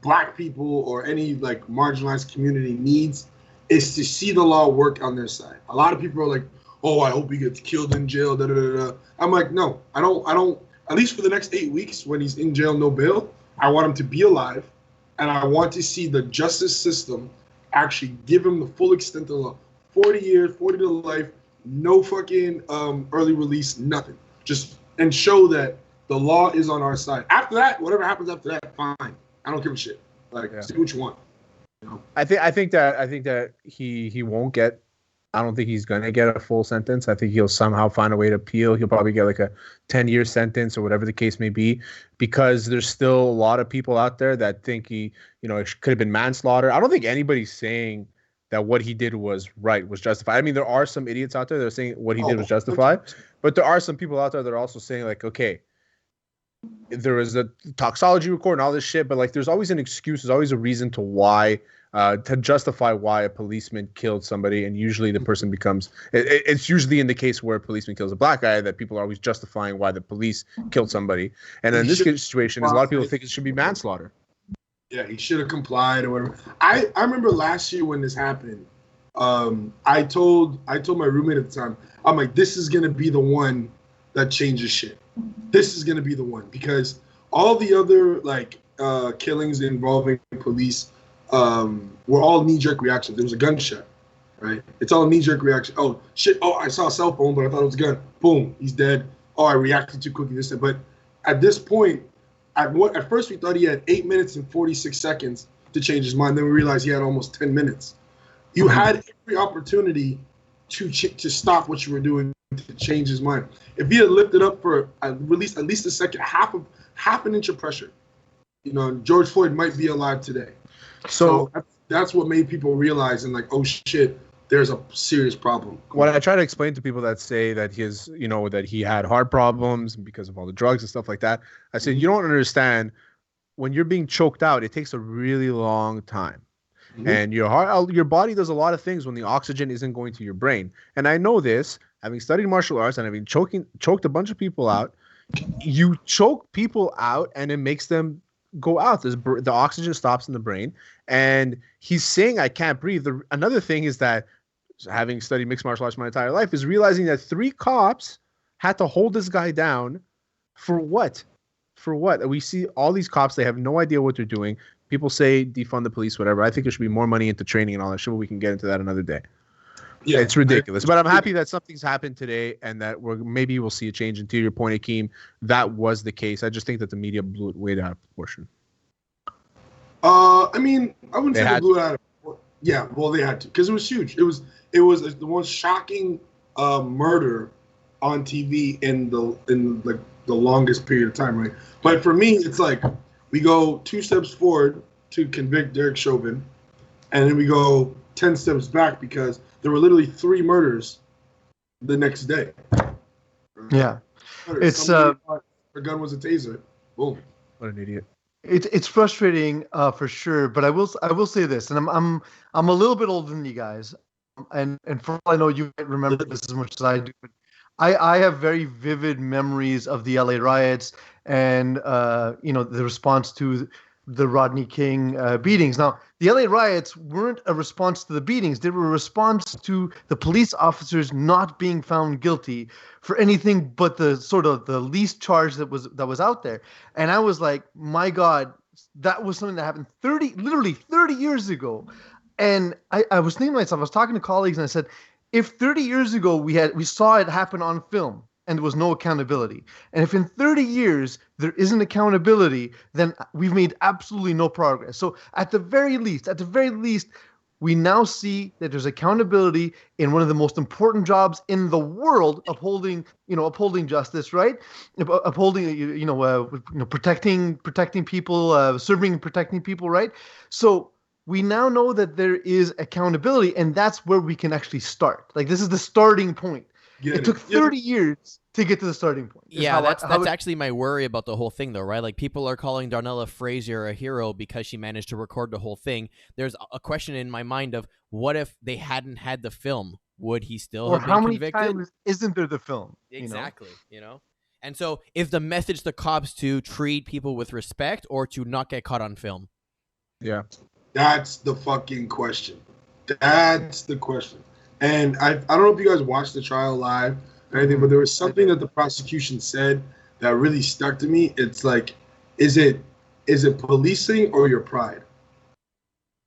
black people or any like marginalized community needs is to see the law work on their side. A lot of people are like, "Oh, I hope he gets killed in jail." Da, da, da, da. I'm like, no, I don't. At least for the next 8 weeks when he's in jail, no bail, I want him to be alive, and I want to see the justice system actually give him the full extent of the law. 40 years, 40 to life, no fucking early release, nothing. Just and show that the law is on our side. After that, whatever happens after that, fine. I don't give a shit. Like, see what you want. You know? I think that he won't get. I don't think he's gonna get a full sentence. I think he'll somehow find a way to appeal. He'll probably get like a 10-year sentence or whatever the case may be, because there's still a lot of people out there that think it could have been manslaughter. I don't think anybody's saying that what he did was right, was justified. I mean, there are some idiots out there that are saying what he did was justified, but there are some people out there that are also saying like, okay, there is a toxology report and all this shit, but like there's always an excuse, there's always a reason to why, to justify why a policeman killed somebody, and usually the person becomes, it's usually in the case where a policeman kills a black guy that people are always justifying why the police killed somebody. And in this situation, a lot of people think it should be manslaughter. Yeah, he should have complied or whatever. I remember last year when this happened, I told my roommate at the time, I'm like, this is gonna be the one that changes shit. This is gonna be the one, because all the other like killings involving police were all knee-jerk reactions. There was a gunshot, right? It's all knee-jerk reaction. Oh shit! Oh, I saw a cell phone, but I thought it was a gun. Boom, he's dead. Oh, I reacted too quickly. This, but at this point, at first we thought he had 8 minutes and 46 seconds to change his mind. Then we realized he had almost 10 minutes. You had every opportunity to stop what you were doing to change his mind. If he had lifted up for at least a second, half an inch of pressure, George Floyd might be alive today. So that's what made people realize, and like, oh shit, there's a serious problem. What I try to explain to people that say that that he had heart problems because of all the drugs and stuff like that, I said, you don't understand. When you're being choked out, it takes a really long time. Mm-hmm. And your body does a lot of things when the oxygen isn't going to your brain. And I know this, having studied martial arts and having choked a bunch of people out. You choke people out and it makes them go out. The oxygen stops in the brain. And he's saying, I can't breathe. Another thing is that, having studied mixed martial arts my entire life, is realizing that 3 cops had to hold this guy down for what? For what? We see all these cops, they have no idea what they're doing. People say defund the police, whatever. I think there should be more money into training and all that shit, but we can get into that another day. Yeah, it's ridiculous. But I'm happy that something's happened today and that maybe we'll see a change. And to your point, Akeem, that was the case. I just think that the media blew it way out of proportion. I mean, I wouldn't say they blew it out of proportion. Yeah, well, they had to, because it was huge. It was the most shocking murder on TV in the longest period of time, right? But for me, it's like we go 2 steps forward to convict Derek Chauvin, and then we go 10 steps back because there were literally 3 murders the next day. Yeah, it's her gun was a taser. Boom. What an idiot. It's frustrating for sure, but I will say this, and I'm a little bit older than you guys. and for all I know, you might remember this as much as I do. But I have very vivid memories of the LA riots and the response to the Rodney King beatings. Now, the LA riots weren't a response to the beatings; they were a response to the police officers not being found guilty for anything but the sort of the least charge that was out there. And I was like, my God, that was something that happened literally 30 years ago. And I was thinking to myself, I was talking to colleagues, and I said, if 30 years ago we saw it happen on film and there was no accountability, and if in 30 years there isn't accountability, then we've made absolutely no progress. So at the very least, we now see that there's accountability in one of the most important jobs in the world, upholding justice, right? Upholding, protecting people, serving and protecting people, right? So we now know that there is accountability, and that's where we can actually start. Like, this is the starting point. It took 30 years to get to the starting point. Yeah, that's actually my worry about the whole thing, though, right? Like, people are calling Darnella Frazier a hero because she managed to record the whole thing. There's a question in my mind of, what if they hadn't had the film? Would he still have been convicted? Or how many times isn't there the film? Exactly, And so, is the message to cops to treat people with respect or to not get caught on film? Yeah. That's the fucking question. That's the question. And I don't know if you guys watched the trial live or anything, but there was something that the prosecution said that really stuck to me. It's like, is it policing or your pride?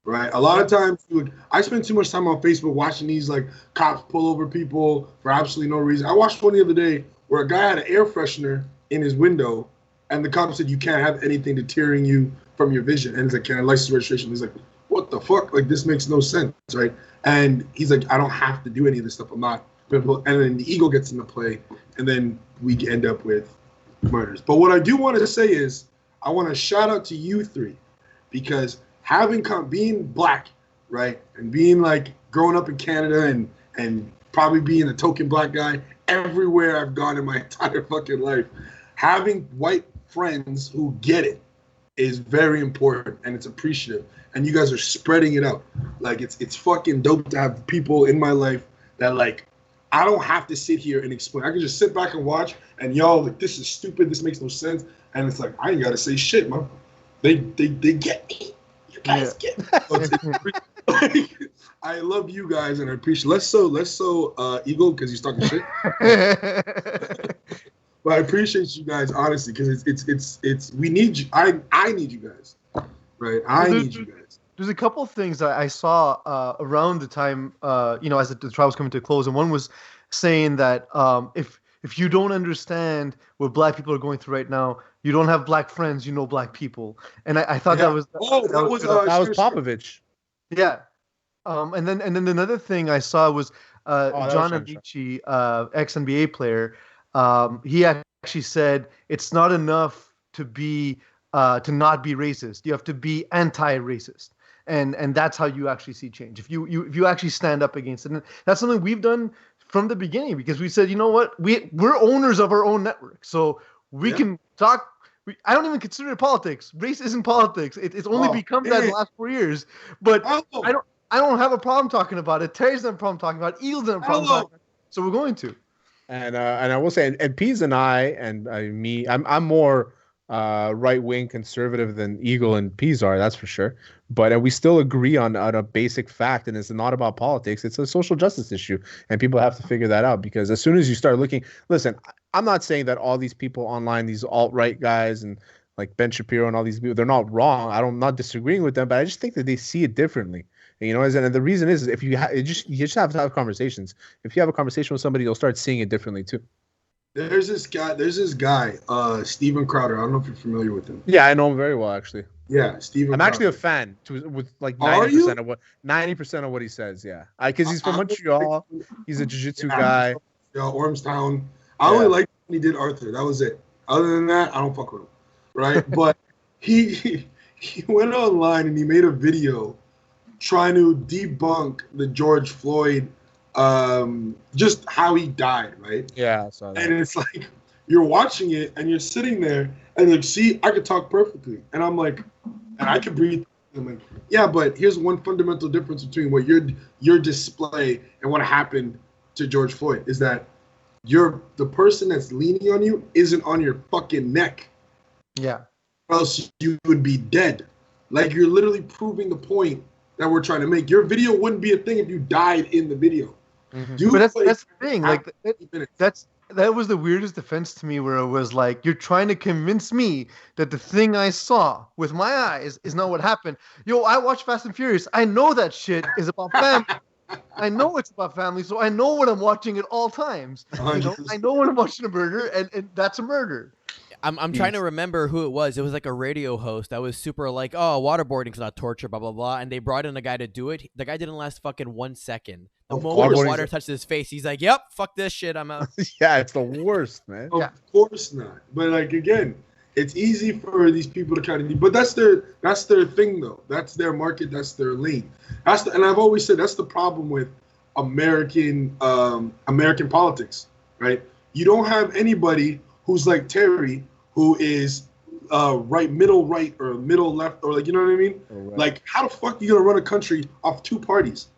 Right? A lot of times, I spend too much time on Facebook watching these like cops pull over people for absolutely no reason. I watched one the other day where a guy had an air freshener in his window, and the cop said, you can't have anything deterring you from your vision. And he's like, can I license registration? He's like, what the fuck? Like, this makes no sense, right? And he's like, I don't have to do any of this stuff. I'm not. And then the ego gets into play, and then we end up with murders. But what I do want to say is, I want to shout out to you three, because being black, right, and being like growing up in Canada and probably being a token black guy everywhere I've gone in my entire fucking life, having white friends who get it is very important, and it's appreciative. And you guys are spreading it out. Like, it's fucking dope to have people in my life that, like, I don't have to sit here and explain. I can just sit back and watch, and y'all, like, this is stupid, this makes no sense. And it's like, I ain't gotta say shit, man. They get me. You guys get me. I love you guys, and I appreciate. Let's so Eagle, because he's talking shit. But I appreciate you guys, honestly, because it's we need you. I need you guys, right? I need you guys. There's a couple of things that I saw around the time, as the trial was coming to a close, and one was saying that if you don't understand what black people are going through right now, you don't have black friends, you know black people, and I thought that was Popovich. Yeah, and then another thing I saw was John Amici, ex-NBA player. He actually said it's not enough to not be racist. You have to be anti-racist, and that's how you actually see change. If you actually stand up against it, and that's something we've done from the beginning, because we said, you know what, we're owners of our own network, so we can talk. I don't even consider it politics. Race isn't politics. It's only become that in the last 4 years. But I don't have a problem talking about it. Terry's not a problem talking about it. Eagle's not a problem talking about it. So we're going to. And I will say, and Pease and I'm more right-wing conservative than Eagle and Pease are, that's for sure. But we still agree on a basic fact, and it's not about politics. It's a social justice issue, and people have to figure that out, because as soon as you start looking, listen, I'm not saying that all these people online, these alt-right guys and like Ben Shapiro and all these people, they're not wrong. I'm not disagreeing with them, but I just think that they see it differently. And the reason is if you just have to have conversations. If you have a conversation with somebody, you'll start seeing it differently too. There's this guy, Steven Crowder. I don't know if you're familiar with him. Yeah, I know him very well, actually. Yeah, Steven. I'm actually a fan with like 90% of what he says. Yeah, because he's from Montreal. He's a jiu-jitsu guy. Yeah, Ormstown. I only liked when he did Arthur. That was it. Other than that, I don't fuck with him. Right? But he went online and he made a video trying to debunk the George Floyd, just how he died, right? Yeah, I saw that. And it's like, you're watching it and you're sitting there and like, see, I could talk perfectly. And I'm like, and I could breathe Yeah, but here's one fundamental difference between what your display and what happened to George Floyd is that the person that's leaning on you isn't on your fucking neck. Yeah. Or else you would be dead. Like, you're literally proving the point that we're trying to make. Your video wouldn't be a thing if you died in the video. Mm-hmm. But that's the thing. Like, that was the weirdest defense to me, where it was like, you're trying to convince me that the thing I saw with my eyes is not what happened. Yo, I watch Fast and Furious. I know that shit is about family. I know it's about family, so I know what I'm watching at all times. You know? I know when I'm watching a murder, and that's a murder. I'm trying to remember who it was. It was like a radio host that was super like, oh, waterboarding's not torture, blah, blah, blah. And they brought in a guy to do it. The guy didn't last fucking 1 second. The moment the water touched his face, he's like, yep, fuck this shit, I'm out. Yeah, it's the worst, man. Of course not. But, like, again, it's easy for these people to kind of, but that's their thing, though. That's their market. That's their lane. And I've always said that's the problem with American politics, right? You don't have anybody who's like Terry, who is middle right or middle left, or, like, you know what I mean? Right. Like, how the fuck are you gonna run a country off two parties?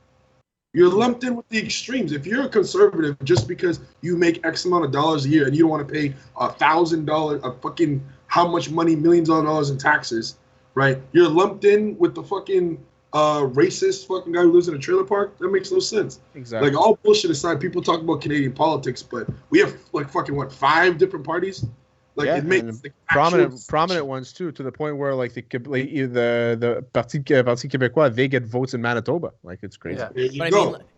You're lumped in with the extremes. If you're a conservative, just because you make X amount of dollars a year and you don't want to pay $1,000, a fucking how much money, millions of dollars in taxes, right? You're lumped in with the fucking racist fucking guy who lives in a trailer park. That makes no sense. Exactly. Like, all bullshit aside, people talk about Canadian politics, but we have like fucking 5 different parties. Like, yeah, it makes like, prominent ones too, to the point where like the Parti Québécois, they get votes in Manitoba. Like, it's crazy. Yeah. But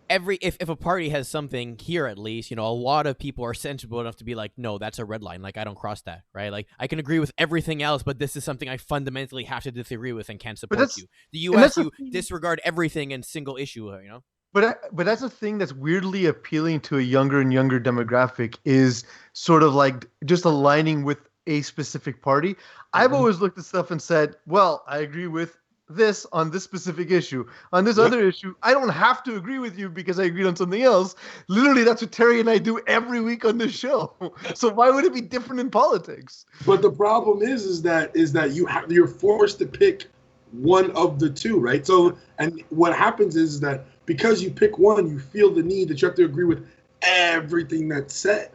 I mean, if a party has something here, at least, you know, a lot of people are sensible enough to be like, no, that's a red line. Like, I don't cross that, right? Like, I can agree with everything else, but this is something I fundamentally have to disagree with and can't support you. The U.S., you disregard everything and single issue, you know? But that's a thing that's weirdly appealing to a younger and younger demographic, is sort of like just aligning with a specific party. Mm-hmm. I've always looked at stuff and said, well, I agree with this on this specific issue. On this other issue, I don't have to agree with you because I agreed on something else. Literally, that's what Terry and I do every week on this show. So why would it be different in politics? But the problem is that you're forced to pick one of the two, right? So, and what happens is that because you pick one, you feel the need that you have to agree with everything that's said.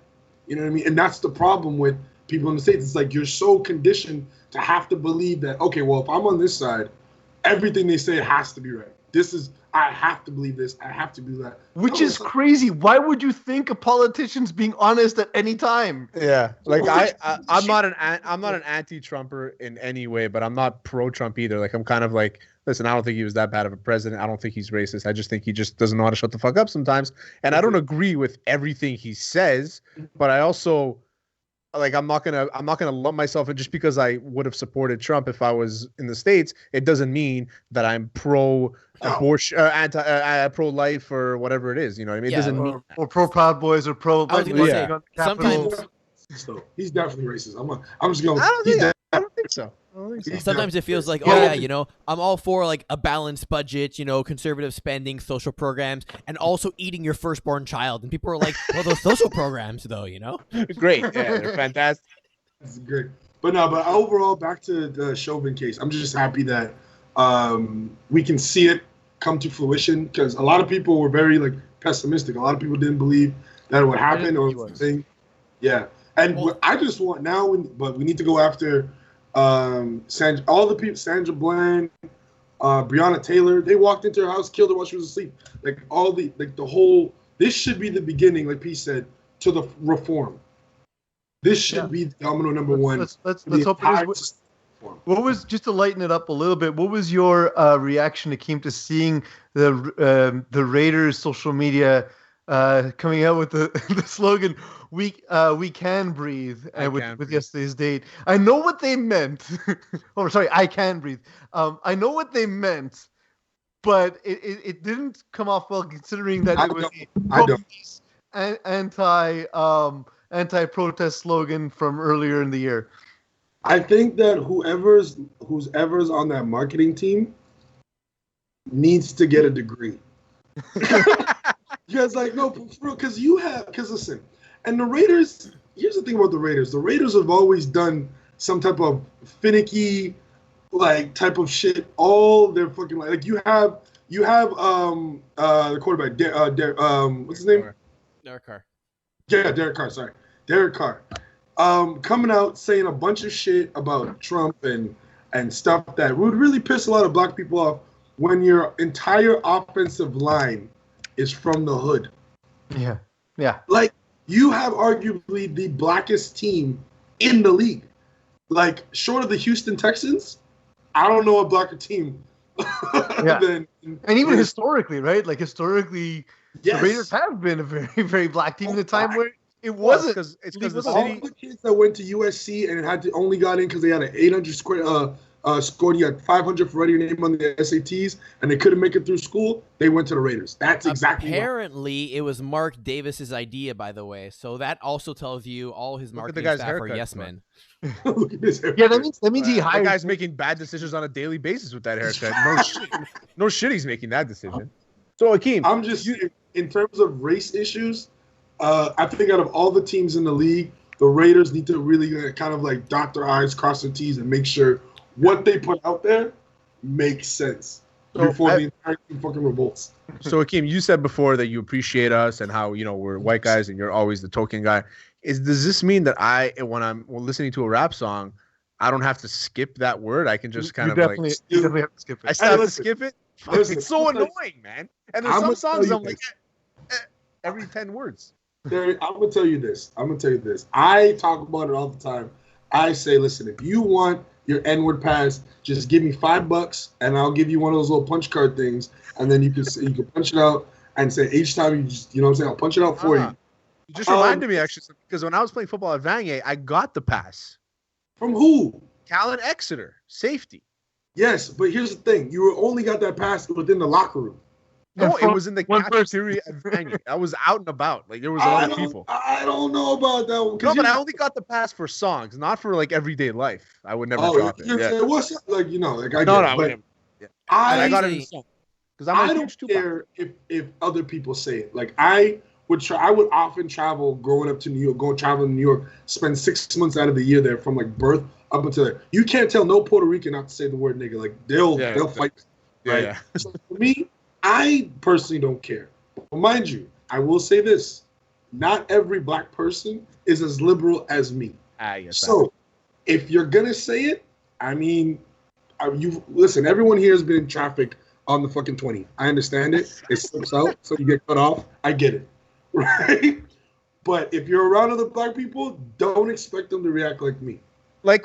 You know what I mean? And that's the problem with people in the States. It's like you're so conditioned to have to believe that, okay, well, if I'm on this side, everything they say has to be right. I have to believe this. I have to do that. Which is crazy. Why would you think a politician's being honest at any time? Yeah, like I'm not an anti-Trumper in any way, but I'm not pro-Trump either. Like, I'm kind of like, listen, I don't think he was that bad of a president. I don't think he's racist. I just think he just doesn't know how to shut the fuck up sometimes. And I don't agree with everything he says, but I also, like, I'm not gonna lump myself in. Just because I would have supported Trump if I was in the States, it doesn't mean that I'm pro-abortion, pro-life, or whatever it is. You know what I mean? It doesn't mean, or pro-Proud Boys, or pro. I was gonna say, sometimes he's definitely racist. I'm just going. I don't think so. Sometimes it feels like, oh yeah, you know, I'm all for like a balanced budget, you know, conservative spending, social programs, and also eating your firstborn child. And people are like, well, those social programs, though, you know, great, yeah, they're fantastic. That's great, but overall, back to the Chauvin case, I'm just happy that we can see it come to fruition, because a lot of people were very like pessimistic. A lot of people didn't believe that it would happen or anything. Yeah, and I just want now, but we need to go after. All the people, Sandra Bland, Breonna Taylor, they walked into her house, killed her while she was asleep. Like, this should be the beginning, like P said, to the reform. This should be domino number one. Let's hope it is. What was, just to lighten it up a little bit, what was your reaction, Akeem, to seeing the Raiders social media coming out with the slogan, we can breathe, with yesterday's date? I know what they meant. Oh, sorry, I can breathe. I know what they meant, but it didn't come off well, considering that it was an anti-protest slogan from earlier in the year. I think that whoever's on that marketing team needs to get a degree. Because, like, no, for real, because listen, and the Raiders, here's the thing about the Raiders. The Raiders have always done some type of finicky, like type of shit all their fucking life. Like you have the quarterback, what's his name? Derek Carr. Yeah, Derek Carr. Sorry, Derek Carr. Coming out saying a bunch of shit about Trump and stuff that would really piss a lot of black people off when your entire offensive line is from the hood. Yeah. Yeah. Like, you have arguably the blackest team in the league. Like, short of the Houston Texans, I don't know a blacker team. And even historically, right? Like, historically, the Raiders have been a very, very black team in a time where it wasn't. It's because all the kids that went to USC and had to only got in because they had an 800 scored, you had 500 for writing your name on the SATs, and they couldn't make it through school, they went to the Raiders. That's exactly Apparently, it was Mark Davis's idea, by the way. So that also tells you all his marketing staff are yes men. Look at this yeah, that means he hired. That guy's making bad decisions on a daily basis with that haircut. No shit, he's making that decision. So, Akeem, I'm just in terms of race issues, I think out of all the teams in the league, the Raiders need to really kind of like dot their I's, cross their T's, and make sure what they put out there makes sense before the entire team fucking revolts. So, Akeem, you said before that you appreciate us and how, you know, we're white guys and you're always the token guy. Does this mean that when I'm listening to a rap song, I don't have to skip that word? I can just kind of you definitely have to skip it. I still have to skip it? It's so annoying, man. And there's some songs I'm like, every 10 words. I'm going to tell you this. I talk about it all the time. I say, listen, if you want your N-word pass, just give me $5 and I'll give you one of those little punch card things, and then you can punch it out and say each time you just, you know what I'm saying, I'll punch it out for you. You just reminded me, actually, because when I was playing football at Vanier, I got the pass. From who? Callan Exeter, safety. Yes, but here's the thing. You only got that pass within the locker room. No, it was in the cafeteria at Vanier. I was out and about. Like, there was a lot of people. I don't know about that one. No, but I only got the pass for songs, not for, like, everyday life. I would never drop it. Yeah. What's like, you know, like I I got it in song. I don't care if other people say it. Like, I would often travel growing up to New York, travel to New York, spend 6 months out of the year there from like birth up until there. You can't tell no Puerto Rican not to say the word nigga. Like they'll fight. Right? Yeah. So for me, I personally don't care. But mind you, I will say this: not every black person is as liberal as me. So if you're gonna say it, I mean, listen. Everyone here has been in traffic on the fucking 20. I understand it. It slips out, so you get cut off. I get it. Right, but if you're around other black people, don't expect them to react like me. Like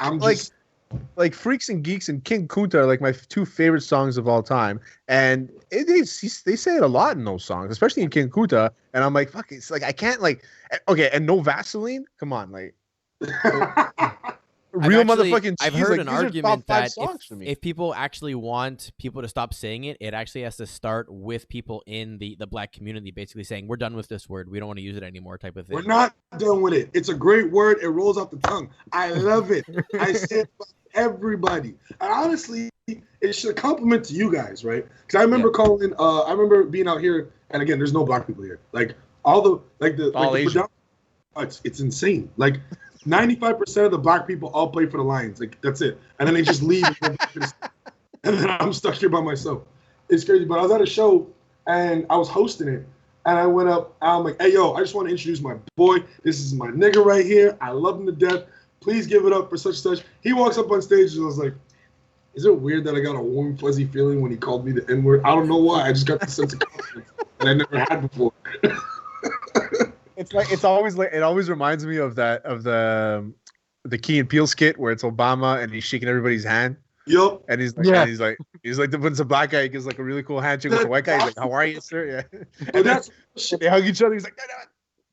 Freaks and Geeks and King Kunta are like my two favorite songs of all time, and they say it a lot in those songs, especially in King Kunta. And I'm like, fuck, it's like I can't and No Vaseline, come on, like. Motherfucking. I've heard an argument that if people actually want people to stop saying it, it actually has to start with people in the black community basically saying, we're done with this word. We don't want to use it anymore type of thing. We're not done with it. It's a great word. It rolls off the tongue. I love it. I say it for everybody. And honestly, it's a compliment to you guys, right? Because I remember I remember being out here, and again, there's no black people here. Like, it's insane. Like, 95% of the black people all play for the Lions. Like, that's it. And then they just leave. And then I'm stuck here by myself. It's crazy. But I was at a show, and I was hosting it. And I went up. I'm like, hey, yo, I just want to introduce my boy. This is my nigga right here. I love him to death. Please give it up for such and such. He walks up on stage, and I was like, is it weird that I got a warm, fuzzy feeling when he called me the N-word? I don't know why. I just got this sense of confidence that I never had before. It always reminds me of the Key and Peele skit where it's Obama and he's shaking everybody's hand. Yep. And he's like when it's a black guy, he gives like a really cool handshake with a white guy. He's like, how are you, sir? Yeah. And they hug each other. He's like,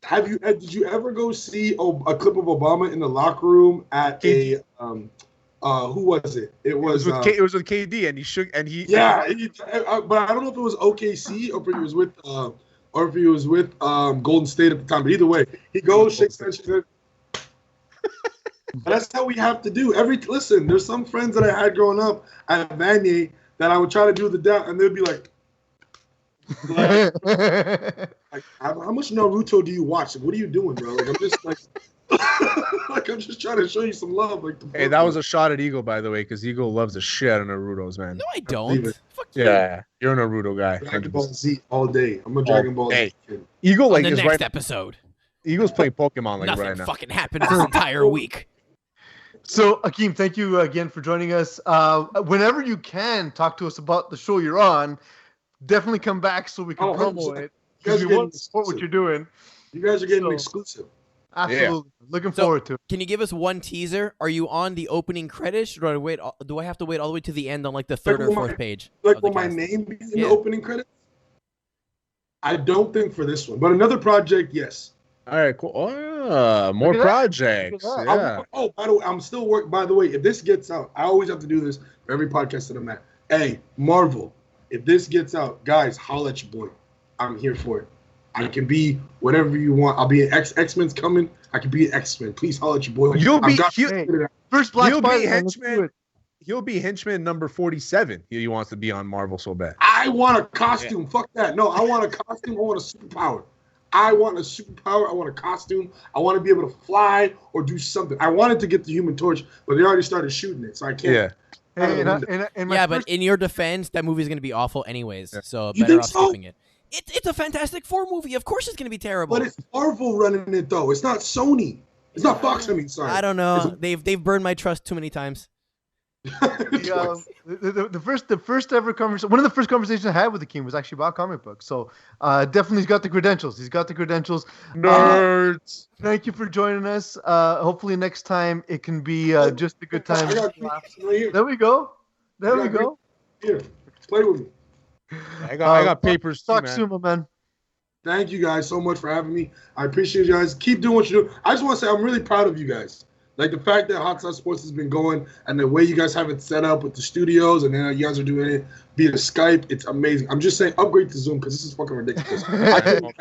did you ever go see a clip of Obama in the locker room at who was it? It was with KD, and he shook and he. Yeah, but I don't know if it was OKC or if he was with Golden State at the time. But either way, he goes, shakes hands. That's how we have to do. Listen, there's some friends that I had growing up at Vanier that I would try to do the down, and they'd be like how much Naruto do you watch? Like, what are you doing, bro? Like, I'm just like, Like, I'm just trying to show you some love. Like, hey, that was a shot at Eagle, by the way, because Eagle loves the shit out of Naruto's, man. No, I don't. Fuck you. Yeah, you're a Naruto guy. Dragon Ball Z all day. I'm a Dragon Ball Z kid. Eagle, like, on the is next right episode. Eagle's playing Pokemon, like, Nothing right now. fucking happened this entire week. So, Akeem, thank you again for joining us. Whenever you can, talk to us about the show you're on. Definitely come back so we can promo it. Because we want to support what you're doing. You guys are getting exclusive. Absolutely. Yeah. Looking forward to it. Can you give us one teaser? Are you on the opening credits, or do I have to wait all the way to the end on like the third or fourth page? Like, will my name be in the opening credits? I don't think for this one, but another project, yes. All right, cool. Oh, more projects. Yeah. By the way, I'm still working. By the way, if this gets out, I always have to do this for every podcast that I'm at. Hey, Marvel, if this gets out, guys, holla at your boy. I'm here for it. I can be whatever you want. I'll be an X-Men's coming. I can be an X-Men. Please holla at your boy. First Black Spider-Man. He'll be henchman number 47. He wants to be on Marvel so bad. I want a costume. Fuck that. No, I want a costume. I want a superpower. I want a superpower. I want a costume. I want to be able to fly or do something. I wanted to get the Human Torch, but they already started shooting it, so I can't. Yeah. But in your defense, that movie is going to be awful anyways. So better off skipping it. It's a Fantastic Four movie. Of course, it's going to be terrible. But it's Marvel running it though. It's not Sony. It's not Fox. I mean, sorry. I don't know. They've burned my trust too many times. The first ever conversation, one of the first conversations I had with Akeem was actually about comic books. So definitely he's got the credentials. Nerds. Thank you for joining us. Hopefully next time it can be just a good time. There we go. Here, play with me. I got papers too, talk soon, my man. Thank you guys so much for having me. I appreciate you guys. Keep doing what you do. I just want to say I'm really proud of you guys. Like the fact that Hot Sauce Sports has been going and the way you guys have it set up with the studios and then you guys are doing it via Skype, it's amazing. I'm just saying upgrade to Zoom because this is fucking ridiculous. I took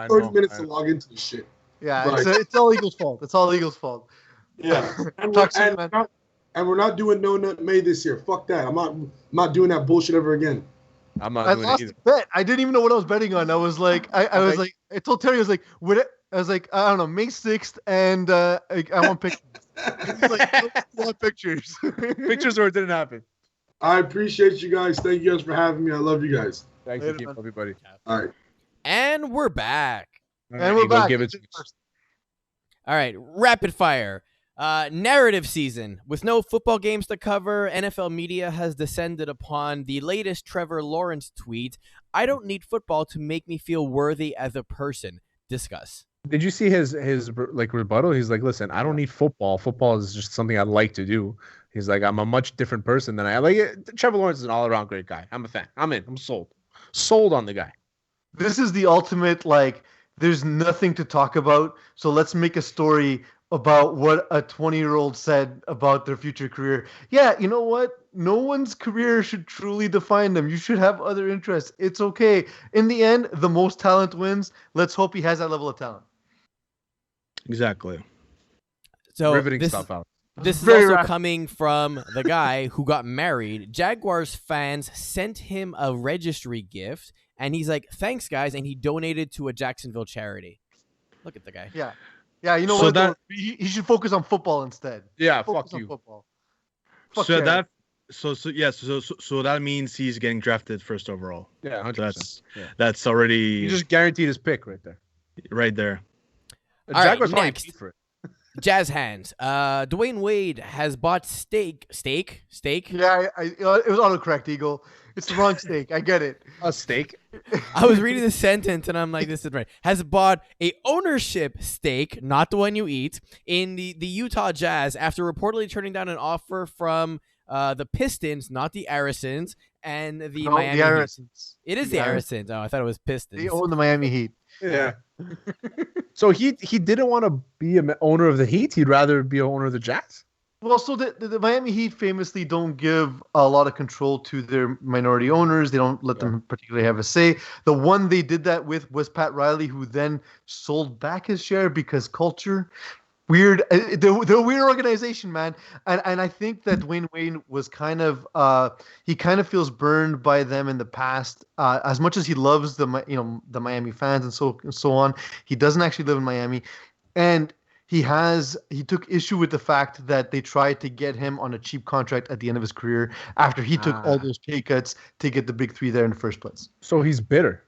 30 minutes to log into this shit. Yeah, it's all Eagles' fault. It's all Eagles' fault. Yeah. And we're not doing No Nut May this year. Fuck that. I'm not doing that bullshit ever again. I lost a bet. I didn't even know what I was betting on. I was like, I told Terry, I was like, I don't know, May 6th, and I want pictures. I want pictures. Pictures or it didn't happen. I appreciate you guys. Thank you guys for having me. I love you guys. Thanks, everybody. All right. And we're back. We're back. All right, rapid fire. Narrative season. With no football games to cover, NFL media has descended upon the latest Trevor Lawrence tweet. I don't need football to make me feel worthy as a person. Discuss. Did you see his like rebuttal? He's like, listen, I don't need football. Football is just something I like to do. He's like, I'm a much different person than I like. Trevor Lawrence is an all-around great guy. I'm a fan. I'm in. I'm sold. Sold on the guy. This is the ultimate, like, there's nothing to talk about, so let's make a story about what a 20-year-old said about their future career. Yeah, you know what? No one's career should truly define them. You should have other interests. It's okay. In the end, the most talent wins. Let's hope he has that level of talent. Exactly. So riveting stuff out. This is also coming from the guy who got married. Jaguars fans sent him a registry gift, and he's like, thanks, guys, and he donated to a Jacksonville charity. Look at the guy. Yeah. Yeah, you know what? He should focus on football instead. Yeah, fuck you. Football. So that means he's getting drafted first overall. Yeah, 100%. That's already. You just guaranteed his pick right there. Right there. All right, next. For it. Jazz hands. Dwayne Wade has bought steak. Yeah, it was autocorrect, Eagle. It's the wrong steak. I get it. A steak. I was reading the sentence and I'm like, this is right. Has bought a ownership stake, not the one you eat, in the Utah Jazz after reportedly turning down an offer from the Pistons, not the Arisons, and the Miami Heat. It is the Arisons. Oh, I thought it was Pistons. They own the Miami Heat. Yeah. So he didn't want to be an owner of the Heat. He'd rather be an owner of the Jazz. Well, so the Miami Heat famously don't give a lot of control to their minority owners. They don't let them particularly have a say. The one they did that with was Pat Riley, who then sold back his share because culture. Weird. They're a weird organization, man. And I think that Dwayne Wade was kind of he kind of feels burned by them in the past. As much as he loves the Miami fans and so on, he doesn't actually live in Miami. And he took issue with the fact that they tried to get him on a cheap contract at the end of his career after he took all those pay cuts to get the big three there in the first place. So he's bitter.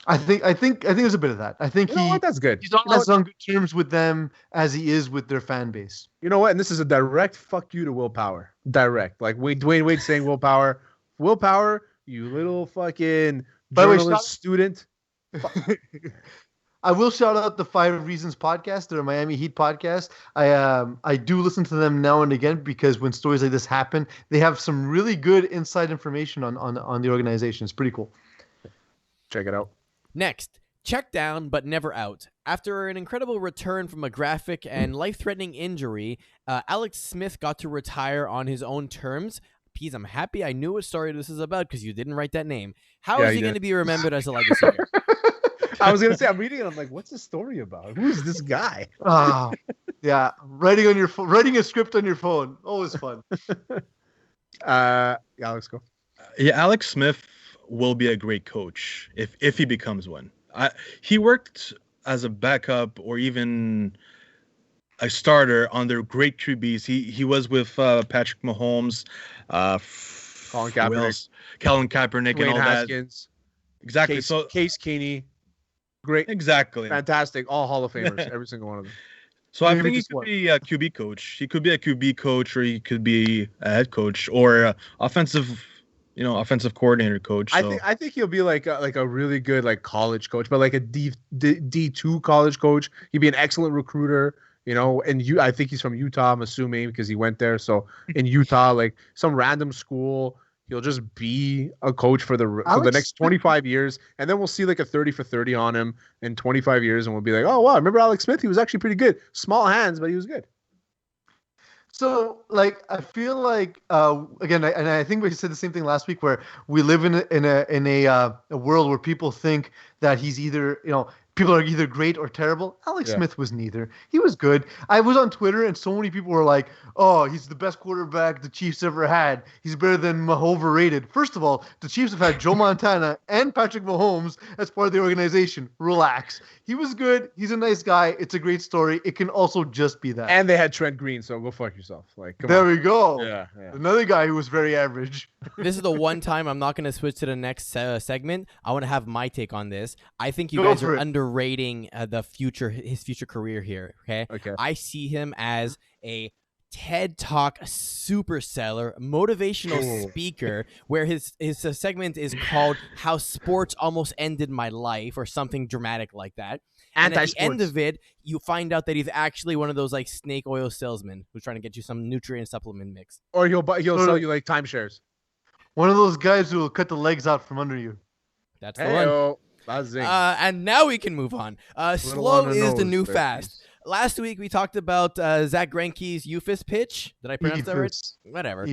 I think there's a bit of that. I think that's good. He's not as on good terms with them as he is with their fan base. You know what? And this is a direct fuck you to Willpower. Direct. Like Dwayne Wade saying Willpower, you little fucking journalist student. I will shout out the 5 Reasons podcast, their Miami Heat podcast. I do listen to them now and again because when stories like this happen, they have some really good inside information on the organization. It's pretty cool. Check it out. Next, check down but never out. After an incredible return from a graphic and life-threatening injury, Alex Smith got to retire on his own terms. Pease, I'm happy I knew what story this is about because you didn't write that name. How is he going to be remembered as a legacy here? I was going to say, I'm reading it. I'm like, what's the story about? Who's this guy? Yeah. Writing a script on your phone. Always fun. Alex, go. Alex Smith will be a great coach if he becomes one. He worked as a backup or even a starter on their great QBs. He was with Patrick Mahomes, Colin Kaepernick, Dwayne and all Haskins. That. Exactly. Case Keeney. Great. Exactly. Fantastic. All Hall of Famers. Every single one of them. So I think he could be a QB coach. He could be a QB coach, or he could be a head coach, or offensive coordinator coach. So. I think he'll be like a really good like college coach, but like a D2 college coach. He'd be an excellent recruiter, and I think he's from Utah, I'm assuming, because he went there. So in Utah, like some random school, he'll just be a coach for the next 25 years, and then we'll see like a 30 for 30 on him in 25 years, and we'll be like, oh wow, remember Alex Smith? He was actually pretty good. Small hands, but he was good. So, like, I feel like again, and I think we said the same thing last week, where we live in a world where people think that he's either, people are either great or terrible. Alex Smith was neither. He was good. I was on Twitter, and so many people were like, "Oh, he's the best quarterback the Chiefs ever had. He's better than overrated." First of all, the Chiefs have had Joe Montana and Patrick Mahomes as part of the organization. Relax. He was good. He's a nice guy. It's a great story. It can also just be that. And they had Trent Green, so go fuck yourself. Like, there we go. Yeah. Another guy who was very average. This is the one time I'm not going to switch to the next segment. I want to have my take on this. I think you guys are underrating his future career here. Okay. I see him as a TED Talk super seller, motivational speaker, where his segment is called "How Sports Almost Ended My Life" or something dramatic like that. And at the end of it, you find out that he's actually one of those like snake oil salesmen who's trying to get you some nutrient supplement mix. Or he'll sell you like timeshares. One of those guys who will cut the legs out from under you. That's the one. And now we can move on. Slow is the new fast. Last week we talked about Zach Greinke's Eufus pitch. Did I pronounce that right? Whatever.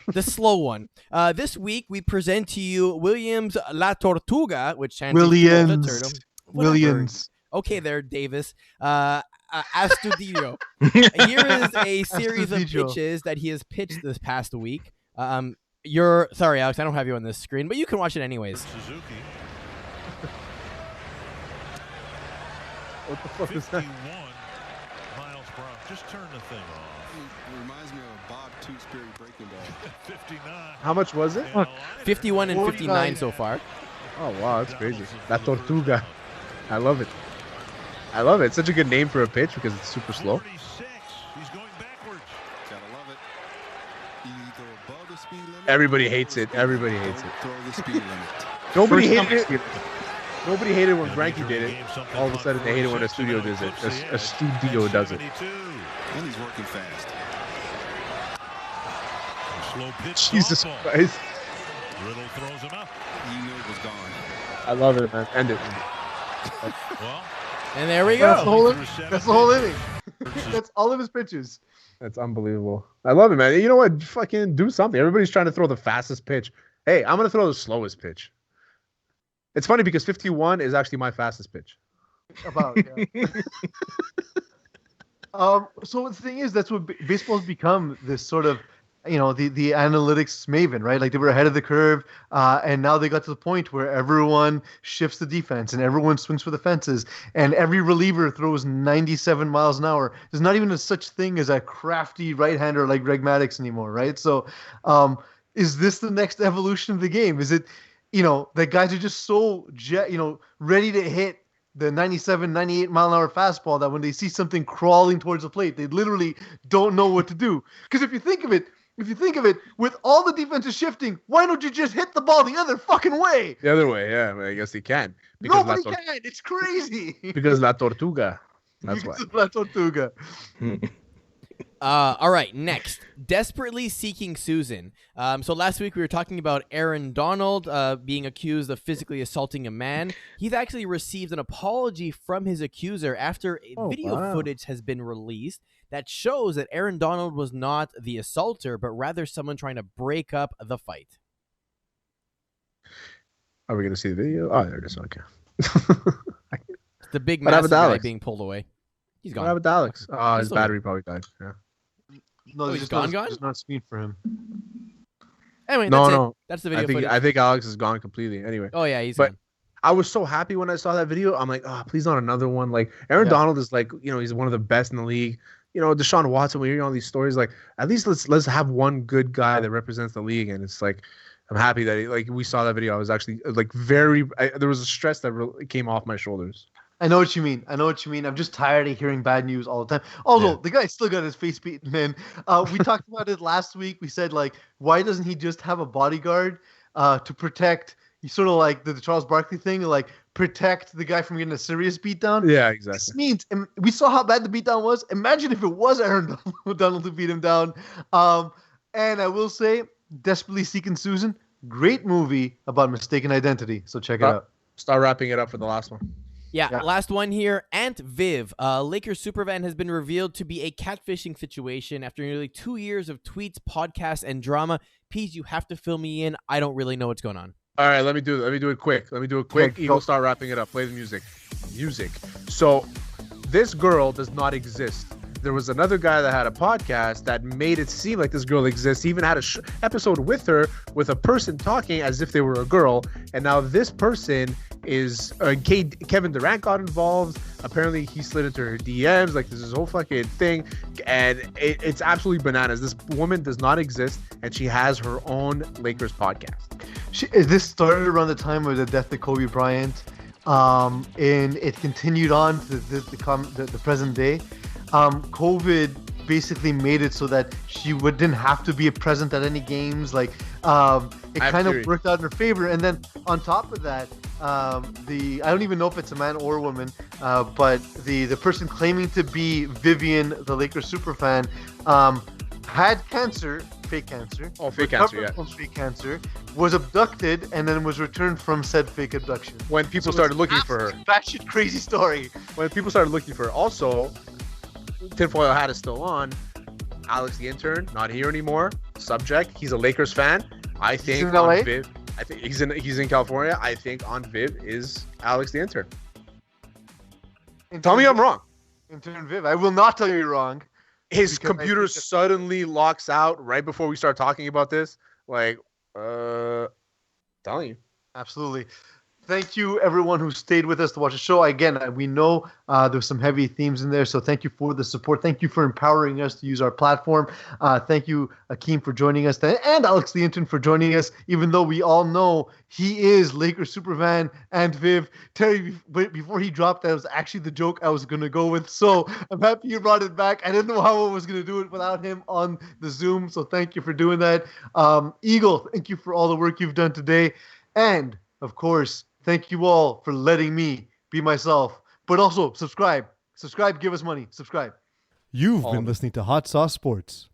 The slow one. This week we present to you Williams La Tortuga, which stands for turtle. Williams. Okay, there, Davis. Astudillo. Here is a series of pitches that he has pitched this past week. Sorry, Alex, I don't have you on this screen, but you can watch it anyways. Suzuki. What the fuck is that? 51 miles per hour. Just turn the thing off. It reminds me of Bob Tewksbury Breaking Bad. 59. How much was it? 51 and 59 so far. Oh, wow, that's crazy. La Tortuga. I love it. It's such a good name for a pitch because it's super slow. 46. He's going backwards. Gotta love it. Either above the speed limit. Everybody hates it. Throw the speed limit. Nobody hated it. Nobody hated when Greinke did it. All of a sudden, they hate it when a studio does it. A studio does it. And he's working fast. Slow pitch. Jesus Christ. Riddle throws him up. He knew it was gone. I love it, man. End it. Well, and there we go. That's the whole inning. That's all of his pitches. That's unbelievable. I love it, man. You know what? Fucking do something. Everybody's trying to throw the fastest pitch. Hey, I'm going to throw the slowest pitch. It's funny because 51 is actually my fastest pitch. Yeah. So the thing is, that's what baseball's become, this sort of the analytics maven, right? Like they were ahead of the curve, and now they got to the point where everyone shifts the defense and everyone swings for the fences, and every reliever throws 97 miles an hour. There's not even a such thing as a crafty right-hander like Greg Maddux anymore, right? So, is this the next evolution of the game? Is it, that guys are just so ready to hit the 97, 98 mile an hour fastball that when they see something crawling towards the plate, they literally don't know what to do? Because if you think of it, with all the defenses shifting, why don't you just hit the ball the other fucking way? The other way, yeah. I guess they can. Nobody can. It's crazy. Because La Tortuga. That's why. La Tortuga. All right, next. Desperately Seeking Susan. So last week we were talking about Aaron Donald being accused of physically assaulting a man. He's actually received an apology from his accuser after video footage has been released that shows that Aaron Donald was not the assaulter, but rather someone trying to break up the fight. Are we going to see the video? Oh, there it is. Okay. The big massive guy being pulled away. He's gone. What happened to Alex? Oh, his battery probably died. Yeah. No, he's gone. There's not speed for him. Anyway, that's the video footage. I think Alex is gone completely. Anyway. Oh yeah, he's gone. I was so happy when I saw that video. I'm like, please not another one. Like Aaron Donald is like, he's one of the best in the league. Deshaun Watson. We hear all these stories. Like, at least let's have one good guy that represents the league. And it's like, I'm happy that we saw that video. I was actually like there was a stress that really came off my shoulders. I know what you mean. I'm just tired of hearing bad news all the time. Although the guy still got his face beaten, man. We talked about it last week. We said, like, why doesn't he just have a bodyguard to protect? Sort of like the Charles Barkley thing, like protect the guy from getting a serious beatdown. Yeah, exactly. This means, and we saw how bad the beatdown was. Imagine if it was Aaron Donald who beat him down. And I will say, Desperately Seeking Susan, great movie about mistaken identity. So check it out. Start wrapping it up for the last one. Yeah, last one here. Aunt Viv, Lakers superfan, has been revealed to be a catfishing situation after nearly 2 years of tweets, podcasts, and drama. Pease, you have to fill me in. I don't really know what's going on. All right, let me do it quick. Eagle, start wrapping it up. Play the music. So this girl does not exist. There was another guy that had a podcast that made it seem like this girl exists. He even had a episode with her, with a person talking as if they were a girl. And now this person is Kevin Durant got involved. Apparently he slid into her DMs. Like, this is a whole fucking thing. And it's absolutely bananas. This woman does not exist, and she has her own Lakers podcast. This started around the time of the death of Kobe Bryant, and it continued on to the present day. COVID basically made it so that she didn't have to be present at any games. Like, it kind of worked out in her favor. And then on top of that, I don't even know if it's a man or a woman, but the person claiming to be Vivian, the Lakers superfan, had cancer, fake cancer. Oh, fake cancer, yeah. From fake cancer, was abducted, and then was returned from said fake abduction. When people started looking for her. Batshit crazy story. When people started looking for her. Also, tinfoil hat is still on. Alex the intern, not here anymore. Subject, he's a Lakers fan. I think he's in LA? Viv, I think he's in California. I think on Viv is Alex the intern. Tell me I'm wrong. Intern Viv. I will not tell you you're wrong. His computer suddenly locks out right before we start talking about this. Like, telling you. Absolutely. Thank you, everyone who stayed with us to watch the show. Again, we know there's some heavy themes in there, so thank you for the support. Thank you for empowering us to use our platform. Thank you, Akeem, for joining us, and Alex the intern for joining us, even though we all know he is Lakers superfan and Viv. Terry, before he dropped, that was actually the joke I was going to go with, so I'm happy you brought it back. I didn't know how I was going to do it without him on the Zoom, so thank you for doing that. Eagle, thank you for all the work you've done today. And, of course, thank you all for letting me be myself. But also, subscribe. Subscribe, give us money. Subscribe. You've been listening to Hot Sauce Sports.